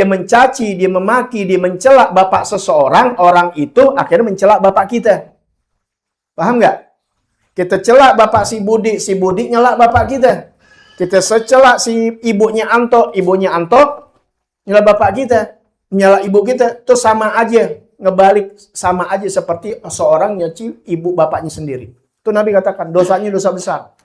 S1: mencaci, dia memaki, dia mencela bapak seseorang, orang itu akhirnya mencela bapak kita. Paham nggak? Kita celak bapak si Budi nyela bapak kita. Kita secela si ibunya Anto nyela bapak kita, nyela ibu kita, itu sama aja, ngebalik sama aja seperti seorang nyaci ibu bapaknya sendiri. Itu Nabi katakan dosanya dosa besar.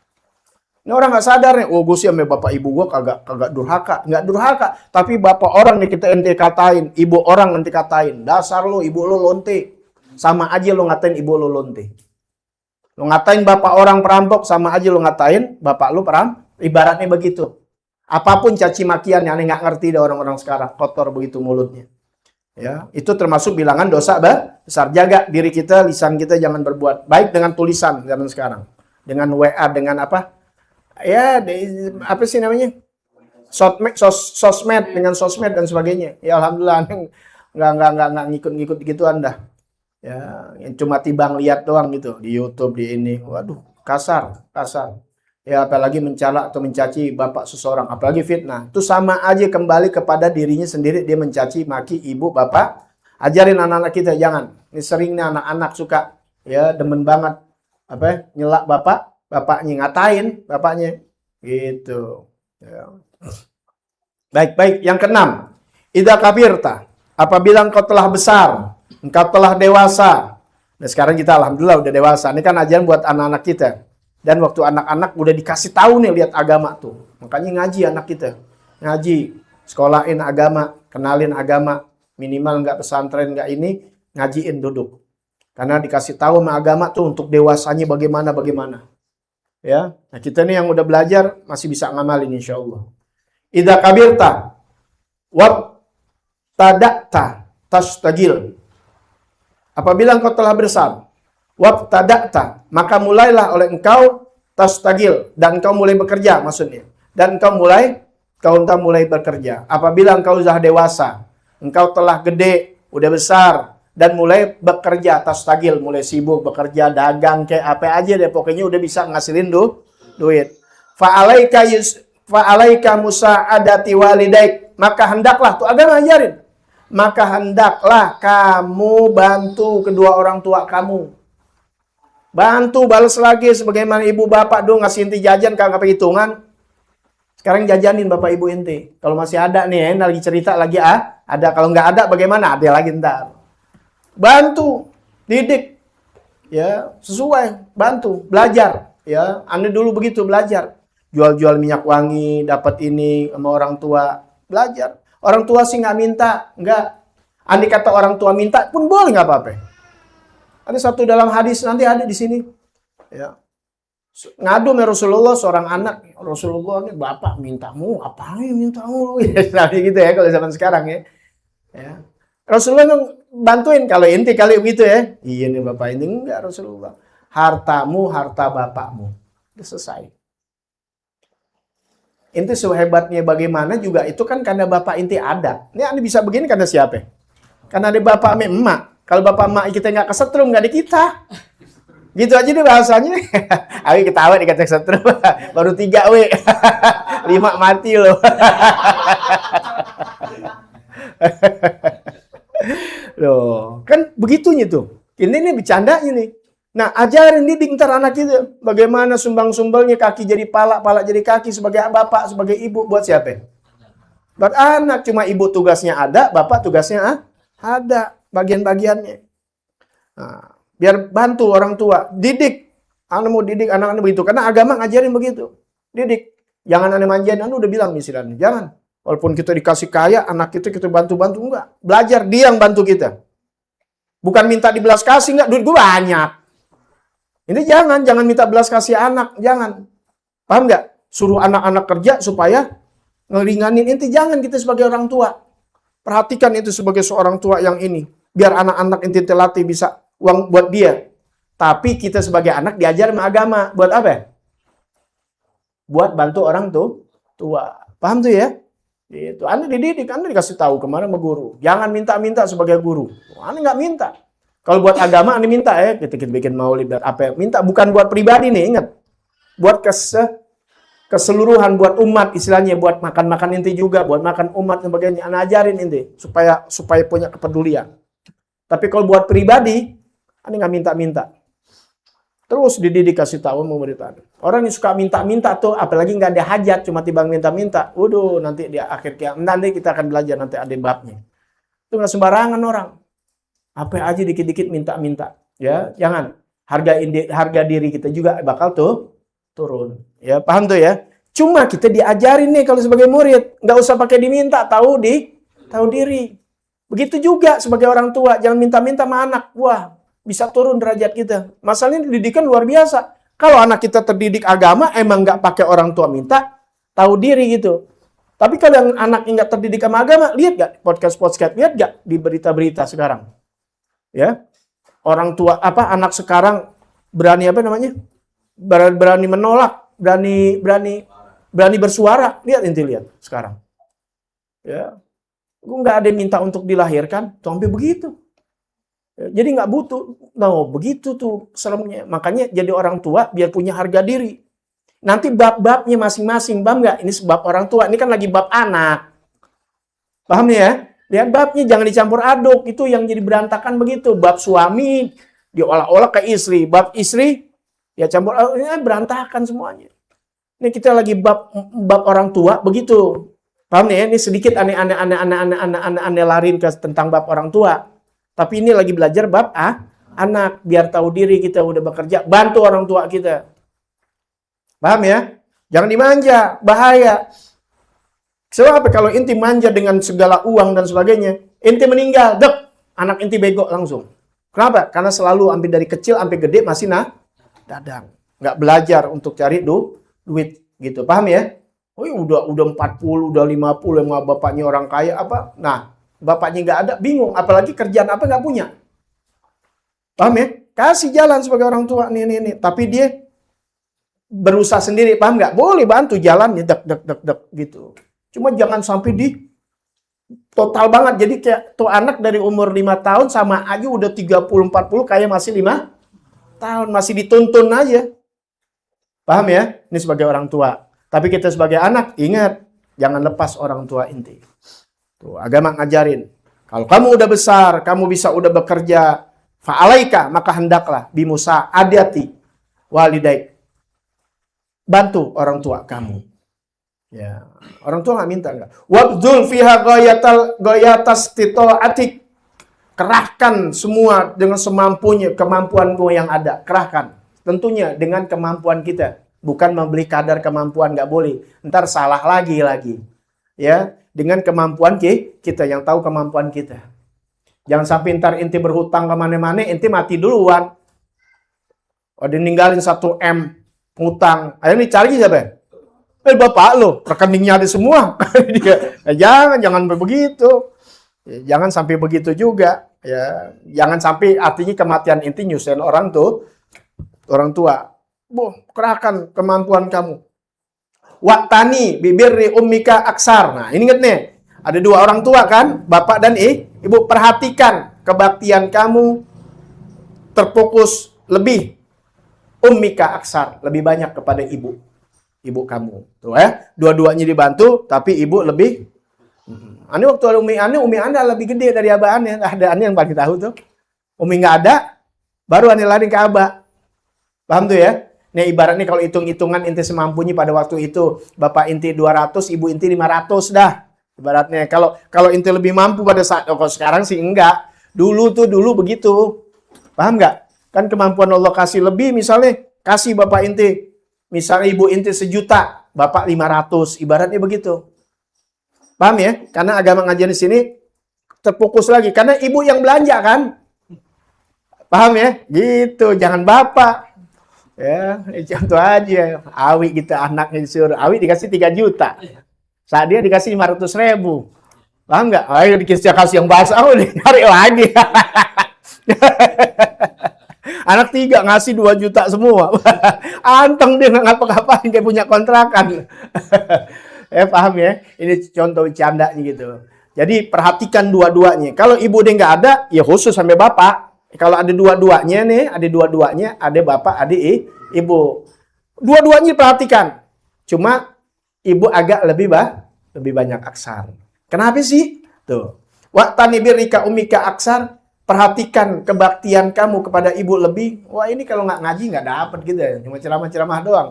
S1: Ini orang nggak sadar nih, oh gue sih sama bapak ibu gue kagak durhaka, nggak durhaka, tapi bapak orang nih kita ente katain, ibu orang nanti katain, dasar lo, ibu lo lonte, sama aja lo ngatain ibu lo lonte. Lo ngatain bapak orang perampok, sama aja lo ngatain bapak lo perampok, ibaratnya begitu. Apapun caci makian yang aneh nggak ngerti deh orang-orang sekarang, kotor begitu mulutnya. Ya, itu termasuk bilangan dosa besar. Jaga diri kita, lisan kita jangan berbuat baik dengan tulisan zaman sekarang. Dengan WA, dengan apa? Ya, apa sih namanya? Sosmed, dengan sosmed dan sebagainya. Ya alhamdulillah nggak ngikut gitu Anda. Ya, yang cuma tibang lihat doang gitu di YouTube di ini. Waduh, kasar. Ya apalagi mencela atau mencaci bapak seseorang, apalagi fitnah. Itu sama aja kembali kepada dirinya sendiri, dia mencaci maki ibu bapak. Ajarin anak-anak kita jangan. Ini seringnya anak-anak suka ya demen banget nyelak bapak bapaknya, ngatain bapaknya. Gitu. Ya. Baik. Yang keenam, idza kabirta, apabila engkau telah besar, engkau telah dewasa. Nah, sekarang kita alhamdulillah udah dewasa. Ini kan ajaran buat anak-anak kita. Dan waktu anak-anak udah dikasih tahu nih lihat agama tuh. Makanya ngaji anak kita. Ngaji, sekolahin agama, kenalin agama. Minimal nggak pesantren, nggak ini, ngajiin duduk. Karena dikasih tahu sama agama tuh untuk dewasanya bagaimana. Ya, nah kita nih yang udah belajar masih bisa ngamalin insya Allah. Idza kabirta wa tadakta tastagil. Apabila engkau telah besar, wa tadakta, maka mulailah oleh engkau tastagil, dan engkau mulai bekerja maksudnya. Dan engkau mulai bekerja. Apabila engkau sudah dewasa, engkau telah gede, udah besar, dan mulai bekerja, tastagil, mulai sibuk bekerja, dagang kayak apa aja deh, pokoknya udah bisa ngasilin duit. Fa'alaika musa'adati walidaik, maka hendaklah, tuh agama ajarin, maka hendaklah kamu bantu kedua orang tua kamu. Bantu balas lagi sebagaimana ibu bapak dong ngasih inti jajan kagak pakai hitungan. Sekarang jajanin bapak ibu inti. Kalau masih ada nih, lagi cerita lagi ada. Kalau nggak ada bagaimana? Ada lagi ntar. Bantu, didik, ya sesuai, bantu, belajar, ya. Anda dulu begitu belajar, jual-jual minyak wangi, dapat ini sama orang tua, belajar. Orang tua sih nggak minta, nggak. Andai kata orang tua minta pun boleh nggak apa-apa. Ada satu dalam hadis nanti ada di sini, ya. Ngadu sama Rasulullah seorang anak, Rasulullah ini bapak mintamu, apa yang mintamu? Ya, gitu ya kalau zaman sekarang ya. Ya. Rasulullah bantuin kalau inti kali begitu ya. Iya nih bapak ini enggak Rasulullah. Hartamu harta bapakmu. Udah selesai. Inti sehebatnya bagaimana juga itu kan karena bapak inti ada. Ini Anda bisa begini karena siapa? Karena ada bapak sama emak. Kalau bapak emak kita nggak kesetrum nggak ada kita. Gitu aja deh bahasanya. Awi ketawa dikata kesetrum. Baru 3 we. 5 mati loh. Loh, kan begitunya tuh. Ini bercandanya nih. Nah, ajarin didik ntar anak itu. Bagaimana sumbang-sumbalnya kaki jadi pala, pala jadi kaki sebagai bapak, sebagai ibu. Buat siapa? Buat anak. Cuma ibu tugasnya ada, bapak tugasnya ada. Bagian-bagiannya. Nah, biar bantu orang tua. Didik. Anda mau didik anak-anak begitu. Karena agama ngajarin begitu. Didik. Jangan aneh manjain. Anda udah bilang misalnya. Jangan. Walaupun kita dikasih kaya, anak kita bantu-bantu. Enggak. Belajar, dia yang bantu kita. Bukan minta dibelas kasih, enggak. Duit gue banyak. Ini jangan minta belas kasih anak. Jangan. Paham enggak? Suruh anak-anak kerja supaya ngeringanin. Inti jangan kita sebagai orang tua. Perhatikan itu sebagai seorang tua yang ini. Biar anak-anak inti terlatih bisa uang buat dia. Tapi kita sebagai anak diajar sama agama. Buat apa? Buat bantu orang tua. Paham tuh ya? Itu Anda dididik, Anda dikasih tahu kemana sama guru. Jangan minta-minta sebagai guru. Anda nggak minta. Kalau buat agama Anda minta ya, kita bikin maulid apa ya? Minta bukan buat pribadi nih, ingat. Buat keseluruhan, buat umat istilahnya, buat makan-makan inti juga, buat makan umat dan sebagainya. Anda ajarin inti supaya punya kepedulian. Tapi kalau buat pribadi, Anda nggak minta-minta. Terus dididik kasih tahu memberitahu. Orang yang suka minta-minta tuh, apalagi nggak ada hajat, cuma timbang minta-minta. Waduh, nanti di akhir kiamat, nanti kita akan belajar nanti ada babnya. Itu nggak sembarangan orang. Apa aja dikit-dikit minta-minta, ya jangan. Harga diri kita juga bakal turun. Ya paham tuh ya. Cuma kita diajarin nih kalau sebagai murid, nggak usah pakai diminta, tahu diri. Begitu juga sebagai orang tua, jangan minta-minta sama anak. Wah, bisa turun derajat kita. Masalahnya pendidikan luar biasa. Kalau anak kita terdidik agama, emang nggak pakai orang tua minta, tahu diri gitu. Tapi kalau yang anak nggak terdidik sama agama, lihat nggak podcast, lihat nggak di berita-berita sekarang, ya orang tua anak sekarang berani berani menolak, berani bersuara. Lihat sekarang, ya, gue nggak ada yang minta untuk dilahirkan, sampai begitu. Jadi nggak butuh. Nah, begitu tuh seremnya. Makanya jadi orang tua biar punya harga diri. Nanti bab-babnya masing-masing. Paham nggak? Ini sebab orang tua. Ini kan lagi bab anak. Paham ya? Lihat babnya jangan dicampur aduk. Itu yang jadi berantakan begitu. Bab suami diolah-olah ke istri. Bab istri Ya campur berantakan semuanya. Ini kita lagi bab orang tua begitu. Paham nih ya? Ini sedikit aneh larin ke tentang bab orang tua. Tapi ini lagi belajar bab anak, biar tahu diri kita udah bekerja, bantu orang tua kita. Paham ya? Jangan dimanja, bahaya. Sebab kalau inti manja dengan segala uang dan sebagainya, inti meninggal, anak inti bego langsung. Kenapa? Karena selalu ambil dari kecil sampai gede masih dadang. Nggak belajar untuk cari duit gitu. Paham ya? Oh ya udah 40, udah 50 sama bapaknya orang kaya apa? Nah, bapaknya nggak ada, bingung. Apalagi kerjaan apa nggak punya. Paham ya? Kasih jalan sebagai orang tua nih. Tapi dia berusaha sendiri, paham nggak? Boleh bantu jalannya, dek gitu. Cuma jangan sampai di total banget. Jadi kayak tuh anak dari umur 5 tahun sama aja udah 30-40 kayak masih 5 tahun. Masih dituntun aja. Paham ya? Ini sebagai orang tua. Tapi kita sebagai anak, ingat. Jangan lepas orang tua inti. Tuh, agama ngajarin. Kalau kamu udah besar, kamu bisa udah bekerja. Fa'alaika, maka hendaklah. Bimusa adiyati walidaik. Bantu orang tua kamu. Ya, orang tua nggak minta enggak. Wabdul fiha ghayatas titaatik. Kerahkan semua dengan semampunya, kemampuanmu yang ada. Kerahkan. Tentunya dengan kemampuan kita. Bukan membeli kadar kemampuan, nggak boleh. Ntar salah lagi. Ya, dengan kemampuan kita yang tahu kemampuan kita. Jangan sampai ntar inti berhutang kemana-mana, inti mati duluan. Udah ninggalin 1 M ngutang. Ayo nih cari siapa? Bapak lo, rekeningnya ada semua. Jangan begitu. Jangan sampai begitu juga. Ya, jangan sampai artinya kematian inti nyusahin orang tua. Kerahkan kemampuan kamu. Waktani bibirri ummika aksar. Nah, ini ingat nih. Ada 2 orang tua kan, bapak dan ibu. Perhatikan kebaktian kamu terfokus lebih ummika aksar, lebih banyak kepada ibu kamu. Tuh ya, dua-duanya dibantu tapi ibu lebih. Ini waktu ada umi anda lebih gede dari abah ane. Ada ane yang paling tahu tuh. Umi nggak ada, baru ane lari ke abah. Paham tuh ya? Nih ibaratnya kalau hitung-hitungan inti semampunya pada waktu itu, bapak inti 200, ibu inti 500 dah. Ibaratnya kalau inti lebih mampu pada saat sekarang sih enggak. Dulu begitu. Paham nggak? Kan kemampuan Allah kasih lebih, misalnya kasih bapak inti, misalnya ibu inti 1 juta, bapak 500, ibaratnya begitu. Paham ya? Karena agama ngajian di sini terfokus lagi, karena ibu yang belanja kan. Paham ya? Gitu, jangan bapak. Ya, contoh aja. Awi kita anaknya disuruh, Awi dikasih 3 juta. Saat dia dikasih 500.000. Paham nggak? Ayo dikasih yang basah, cari lagi. Anak 3 ngasih 2 juta semua. Anteng dia nggak ngapa-ngapain, kayak punya kontrakan. Paham ya? Ini contoh candanya gitu. Jadi perhatikan dua-duanya. Kalau ibu dia nggak ada, ya khusus sampai bapak. Kalau ada dua-duanya nih, ada bapak, ada ibu. Dua-duanya perhatikan. Cuma ibu agak lebih banyak aksar. Kenapa sih? Tuh. Waktani birrika umika aksar. Perhatikan kebaktian kamu kepada ibu lebih. Wah, ini kalau nggak ngaji nggak dapat gitu ya. Cuma ceramah-ceramah doang.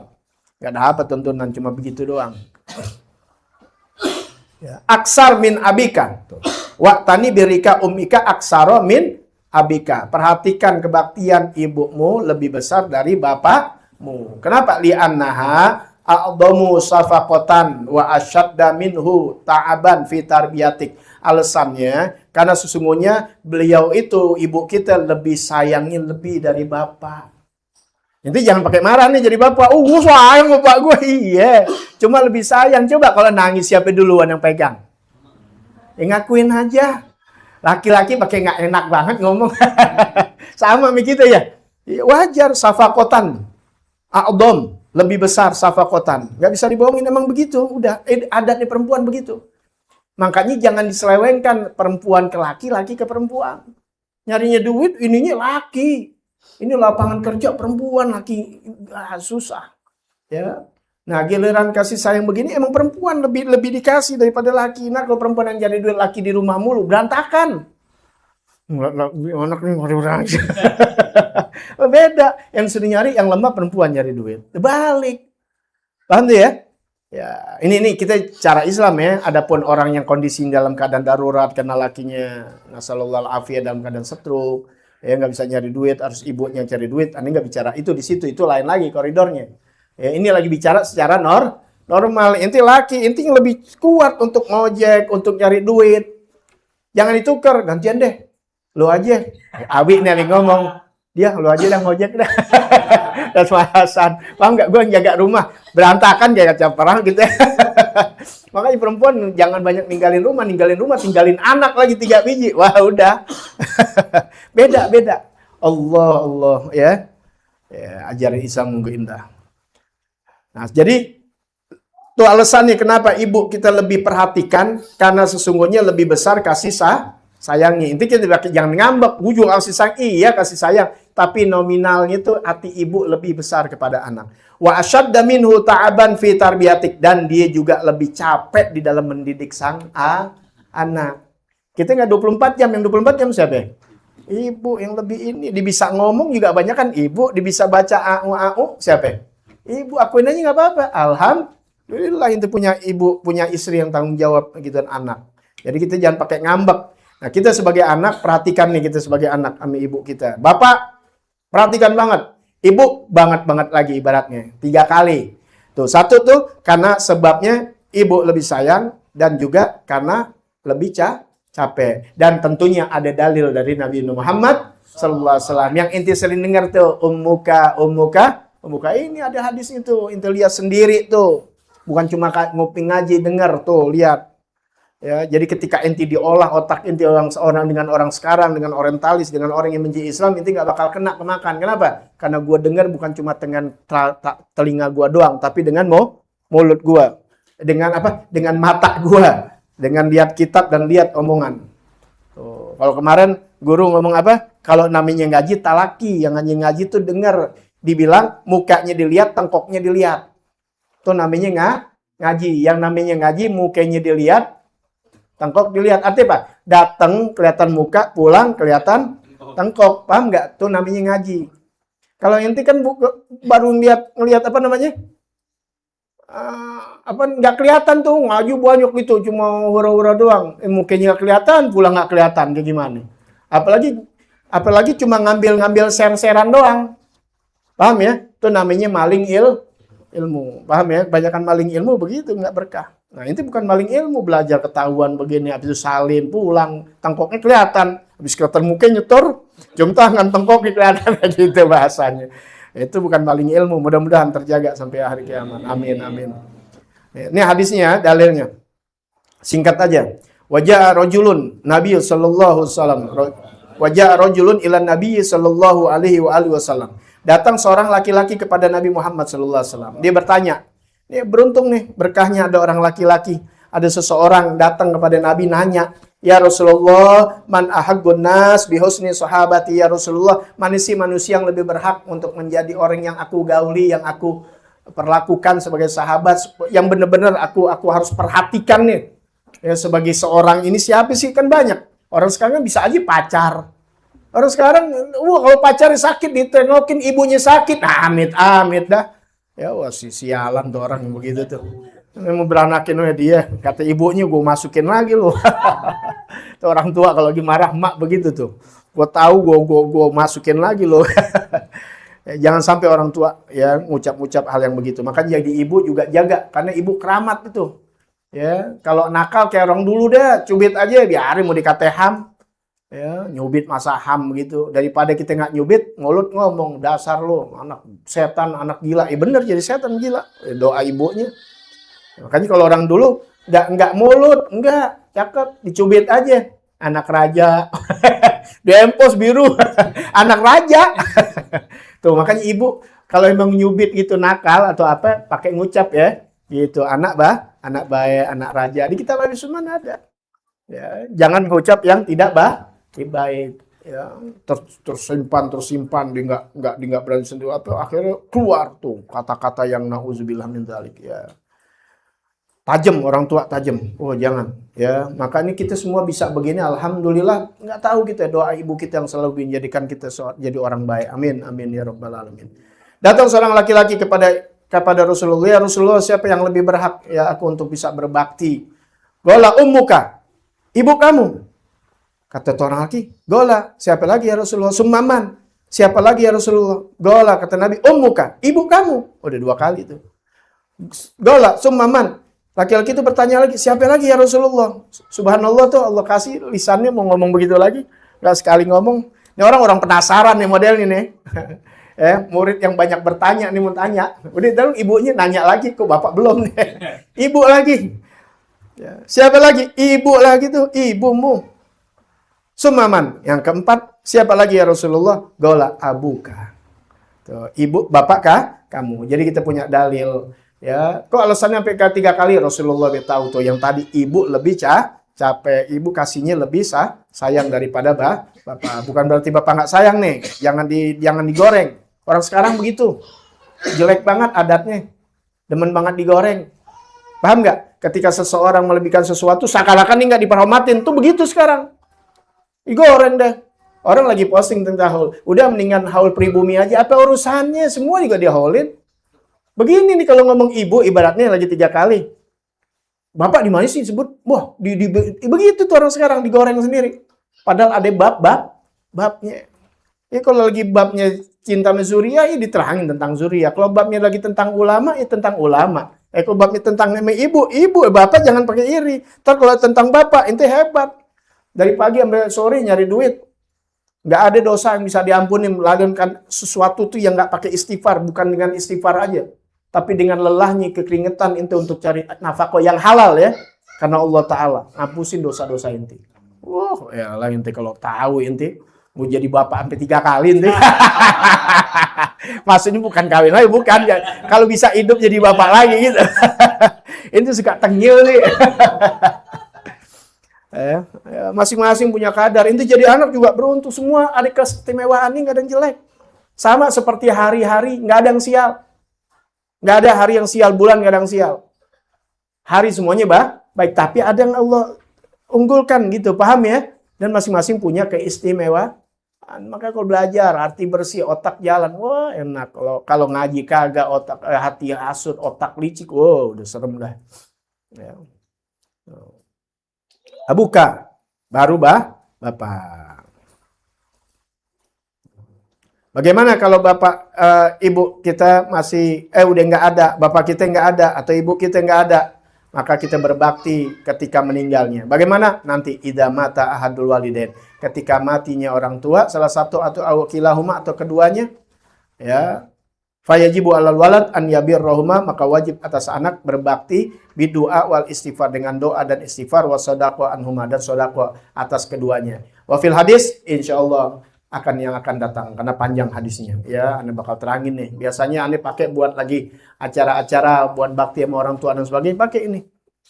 S1: Nggak dapat tuntunan, cuma begitu doang. Ya. Aksar min abika. Waktani birrika umika aksaro min abika. Perhatikan kebaktian ibumu lebih besar dari bapakmu. Kenapa? Li'annaha a'dhamu safaqatan wa asyadda minhu ta'aban fi tarbiyatik. Alasannya, karena sesungguhnya beliau itu, ibu kita lebih sayangin lebih dari bapak. Nanti jangan pakai marah nih jadi bapak. Gue sayang bapak gue. Iya. Cuma lebih sayang. Coba kalau nangis siapa duluan yang pegang? Ya ngakuin aja. Laki-laki pakai nggak enak banget ngomong. Sama sama kita ya. Wajar safakotan. A'dham. Lebih besar safakotan. Nggak bisa dibohongin, emang begitu. Udah, adatnya perempuan begitu. Makanya jangan diselewengkan perempuan ke laki, laki ke perempuan. Nyarinya duit, ininya laki. Ini lapangan kerja perempuan, laki. Susah. Ya. Nah, giliran kasih sayang begini, emang perempuan lebih dikasih daripada laki. Nah, kalau perempuan yang jadi duit, laki di rumah mulu, berantakan. Anak nih orang. Beda. Yang sering nyari, yang lemah perempuan nyari duit. Balik. Paham tuh ya? Ya, ini kita cara Islam ya. Adapun orang yang kondisi dalam keadaan darurat karena lakinya nasallallahu alafiyah dalam keadaan stroke, ya nggak bisa nyari duit, harus ibunya cari duit. Anda nggak bicara itu di situ, itu lain lagi koridornya. Ya, ini lagi bicara secara normal. Inti laki, inti yang lebih kuat untuk ngojek, untuk nyari duit. Jangan ditukar, gantian deh. Lu aja. Abi nih yang ngomong, dia lu aja dah ngojek dah. Dan Hasan, paham nggak? Gue jaga rumah berantakan kayak kaca perang gitu ya. Makanya perempuan jangan banyak ninggalin rumah, tinggalin anak lagi 3 biji. Wah udah. Beda. Allah ya. Ajaran Islam munggu indah. Nah jadi itu alasannya kenapa ibu kita lebih perhatikan, karena sesungguhnya lebih besar kasih sayangnya. Intinya kita jangan ngambek, ujung kasih sayang, iya kasih sayang, tapi nominalnya itu hati ibu lebih besar kepada anak. Wa asyadda minhu ta'aban fi tarbiyatik, dan dia juga lebih capek di dalam mendidik sang anak. Kita nggak 24 jam, yang 24 jam siapa? Ibu yang lebih ini, dia bisa ngomong juga banyak kan ibu, dia bisa baca au siapa? Ibu, akuin aja nggak apa-apa. Alhamdulillah itu punya ibu, punya istri yang tanggung jawab gitu anak. Jadi kita jangan pakai ngambek. Nah, kita sebagai anak, perhatikan nih kita sebagai anak sama ibu kita. Bapak, perhatikan banget. Ibu banget lagi ibaratnya. 3 kali. Tuh, 1 tuh karena sebabnya ibu lebih sayang dan juga karena lebih capek. Dan tentunya ada dalil dari Nabi Muhammad SAW. Yang inti sering dengar tuh, ummuka, ini ada hadisnya tuh. Inti lihat sendiri tuh. Bukan cuma ngopi ngaji dengar tuh, lihat. Ya, jadi ketika enti diolah otak enti orang dengan orang sekarang, dengan orientalis, dengan orang yang benci Islam, enti nggak bakal kena kemakan. Kenapa? Karena gua dengar bukan cuma dengan telinga gua doang, tapi dengan mulut gua, dengan apa? Dengan mata gua, dengan lihat kitab dan lihat omongan. Tuh. Kalau kemarin guru ngomong apa? Kalau namanya ngaji talaki, yang ngaji tuh dengar, dibilang mukanya dilihat, tengkoknya dilihat. Tuh namanya ngaji. Yang namanya ngaji mukanya dilihat, tengkok dilihat. Artinya apa? Datang kelihatan muka, pulang kelihatan tengkok. Paham nggak? Tuh namanya ngaji. Kalau ente kan baru ngelihat apa namanya? Nggak kelihatan tuh, ngaji banyak gitu, cuma hura-hura doang. Mukanya nggak kelihatan, pulang nggak kelihatan, kayak gimana? Apalagi cuma ngambil share-sharean doang. Paham ya? Itu namanya maling ilmu. Paham ya? Kebanyakan maling ilmu begitu, nggak berkah. Nah, itu bukan maling ilmu, belajar ketahuan begini, habis itu salin, pulang, tengkoknya kelihatan. Habis kelihatan mukanya nyetor, cium tangan, tengkoknya kelihatan, gitu bahasanya. Itu bukan maling ilmu, mudah-mudahan terjaga sampai hari kiamat. Amin. Ini hadisnya, dalilnya. Singkat aja. Wajah rajulun Nabi sallallahu alaihi wasallam. Wajah rajulun ila Nabi sallallahu alaihi wasallam. Datang seorang laki-laki kepada Nabi Muhammad sallallahu alaihi wasallam. Dia bertanya, ini beruntung nih, berkahnya ada orang laki-laki. Ada seseorang datang kepada Nabi nanya, "Ya Rasulullah, man ahaqqun nas bi husni sahabati ya Rasulullah, mana sih manusia yang lebih berhak untuk menjadi orang yang aku gauli, yang aku perlakukan sebagai sahabat, yang benar-benar aku harus perhatikan nih. Ya, sebagai seorang ini siapa sih? Kan banyak. Orang sekarang bisa aja pacar. Orang sekarang, kalau pacarnya sakit ditengokin, ibunya sakit, amit dah. Ya, wah sialan tuh orang yang begitu tuh. Mau beranakin dia, kata ibunya gue masukin lagi loh. Tuh orang tua kalau lagi marah mak begitu tuh. Gue tahu gue masukin lagi loh. Jangan sampai orang tua ya ngucap hal yang begitu. Makanya jadi ibu juga jaga, karena ibu keramat itu. Ya, kalau nakal kayak orang dulu deh, cubit aja biarin mau dikata ham. Ya, nyubit masa ham gitu. Daripada kita nggak nyubit, mulut ngomong, dasar lo, anak setan, anak gila. Bener jadi setan gila. Doa ibunya. Makanya kalau orang dulu nggak mulut, nggak cakep, dicubit aja. Anak raja, dempos biru, anak raja. Tuh makanya ibu kalau emang nyubit gitu nakal atau apa, pakai ngucap ya. Gitu, anak baik, anak raja. Di kitab Nabi Sulaiman ada. Ya, jangan ngucap yang tidak baik. Ya, tersimpan, dia nggak berani sendiri atau akhirnya keluar tuh kata-kata yang nauzubillah min dzalik ya. tajam, orang tua tajam. Oh jangan ya. Maka ini kita semua bisa begini, alhamdulillah. Nggak tahu kita doa ibu kita yang selalu menjadikan kita jadi orang baik. Amin, amin ya rabbal alamin. Datang seorang laki-laki kepada Rasulullah. Ya Rasulullah, siapa yang lebih berhak ya aku untuk bisa berbakti? Gola ummuka, ibu kamu. Kata orang laki, gola. Siapa lagi ya Rasulullah? Summaman. Siapa lagi ya Rasulullah? Gola. Kata Nabi, ummuka, ibu kamu. Udah 2 kali itu. Gola, summaman. Laki-laki itu bertanya lagi, siapa lagi ya Rasulullah? Subhanallah tuh Allah kasih lisannya mau ngomong begitu lagi. Gak sekali ngomong. Ini orang penasaran nih model ini nih. Murid yang banyak bertanya nih mau tanya. Udah tahu ibunya nanya lagi, kok bapak belum nih. Ibu lagi. Ya. Siapa lagi? Ibu lagi tuh, ibumu. Sumaman. Yang keempat, siapa lagi ya Rasulullah? Gola abuka. Tuh, ibu, bapak kah? Kamu. Jadi kita punya dalil. Ya, kok alasannya sampai 3 kali Rasulullah tahu tuh yang tadi ibu lebih capek, ibu kasihnya lebih sayang daripada bapak. Bukan berarti bapak nggak sayang nih, jangan digoreng. Orang sekarang begitu, jelek banget adatnya, demen banget digoreng. Paham nggak? Ketika seseorang melebihkan sesuatu, seakan-akan ini nggak diperhormatin, tuh begitu sekarang. Digoreng deh. Orang lagi posting tentang haul, udah mendingan haul pribumi aja, apa urusannya? Semua juga dihaulin. Begini nih kalau ngomong ibu ibaratnya lagi 3 kali. Bapak di mana sih disebut? Wah, begitu tuh orang sekarang digoreng sendiri. Padahal ada babnya. Ya kalau lagi babnya cinta sama Zuriya, ya diterangin tentang Zuriya. Kalau babnya lagi tentang ulama, ya tentang ulama. Kalau babnya tentang ibu, bapak jangan pakai iri. Ntar kalau tentang bapak, ente hebat. Dari pagi sampai sore nyari duit. Nggak ada dosa yang bisa diampuni melakukan sesuatu tuh yang nggak pakai istighfar. Bukan dengan istighfar aja. Tapi dengan lelahnya, kekeringetan ente untuk cari nafkah yang halal ya. Karena Allah Ta'ala ngapusin dosa-dosa ente. Wah, ya lah ente kalau tahu ente mau jadi bapak sampai 3 kali ente. Maksudnya bukan kawin lagi, bukan. Kalau bisa hidup jadi bapak lagi gitu. Ente suka tengil nih. Masing-masing punya kadar. Ente jadi anak juga beruntung. Semua ada keistimewaan ini, nggak ada yang jelek. Sama seperti hari-hari, nggak ada yang sial. Nggak ada hari yang sial, bulan nggak ada yang sial. Hari semuanya baik, tapi ada yang Allah unggulkan gitu, paham ya? Dan masing-masing punya keistimewaan. Maka kalau belajar, arti bersih, otak jalan, wah enak. Kalau ngaji kagak, otak hati hasut, otak licik, wah udah serem dah. Ya. Abuka, baru bapak. Bagaimana kalau bapak, ibu kita masih, udah nggak ada, bapak kita nggak ada, atau ibu kita nggak ada, maka kita berbakti ketika meninggalnya. Bagaimana? Nanti idza mata ahadul walidain. Ketika matinya orang tua, salah satu atau kilahuma atau keduanya, ya, fayajibu alal walad an yabirrahuma, maka wajib atas anak berbakti bidu'a wal istighfar, dengan doa dan istighfar, wa sadaqah anhuma, dan sedekah atas keduanya. Wa fil hadis insyaallah yang akan datang, karena panjang hadisnya ya, Anda bakal terangin nih. Biasanya Anda pakai buat lagi acara-acara buat bakti sama orang tua dan sebagainya, pakai ini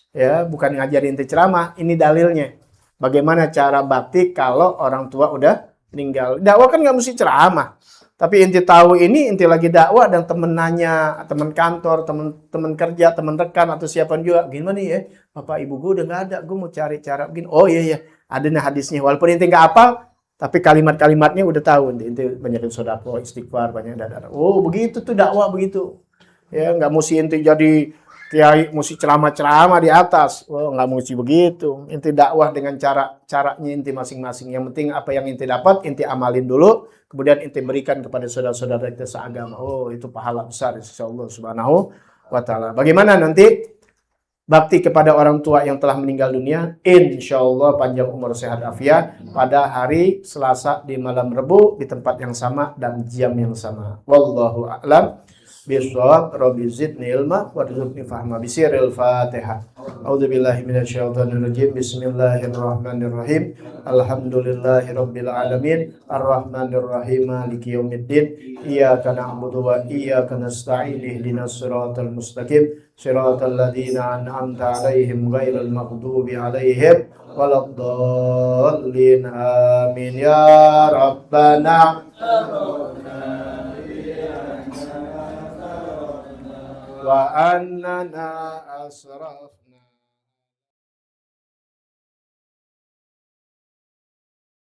S1: ya, bukan ngajarin inti ceramah. Ini dalilnya bagaimana cara bakti kalau orang tua udah meninggal. Dakwah kan nggak mesti ceramah, tapi inti tahu ini, inti lagi dakwah dan temen nanya, temen kantor, temen kerja, temen rekan atau siapa juga, gimana nih ya, bapak ibu gue udah nggak ada, gue mau cari cara begini. Oh iya ada nih hadisnya, walaupun inti nggak hafal, tapi kalimat-kalimatnya udah tahu. Inti banyakin sedekah, istighfar, banyak dadar. Oh begitu tuh dakwah begitu. Ya nggak mesti inti jadi kiai, mesti ceramah-ceramah di atas. Oh nggak mesti begitu. Inti dakwah dengan caranya inti masing-masing. Yang penting apa yang inti dapat, inti amalin dulu. Kemudian inti berikan kepada saudara-saudara kita seagama. Oh itu pahala besar insyaallah subhanahu wa ta'ala. Bagaimana nanti bakti kepada orang tua yang telah meninggal dunia? Insyaallah panjang umur sehat afiat pada hari Selasa di malam Rebu di tempat yang sama dan jam yang sama. Wallahu a'lam bishawab. Rabbi zidni ilma warzuqni fahma. Bisiril Fatihah. A'udzubillahi minasyaitonir rajim. Bismillahirrahmanirrahim. Alhamdulillahirabbil alamin. Arrahmanir rahim. Maliki yaumiddin. Iyyaka na'budu wa iyyaka nasta'in. Ihdinas siratal mustaqim. Siratal ladzina an'amta 'alaihim ghairil maghdubi 'alaihim waladdallin. Amin ya rabbana wa annana asraf.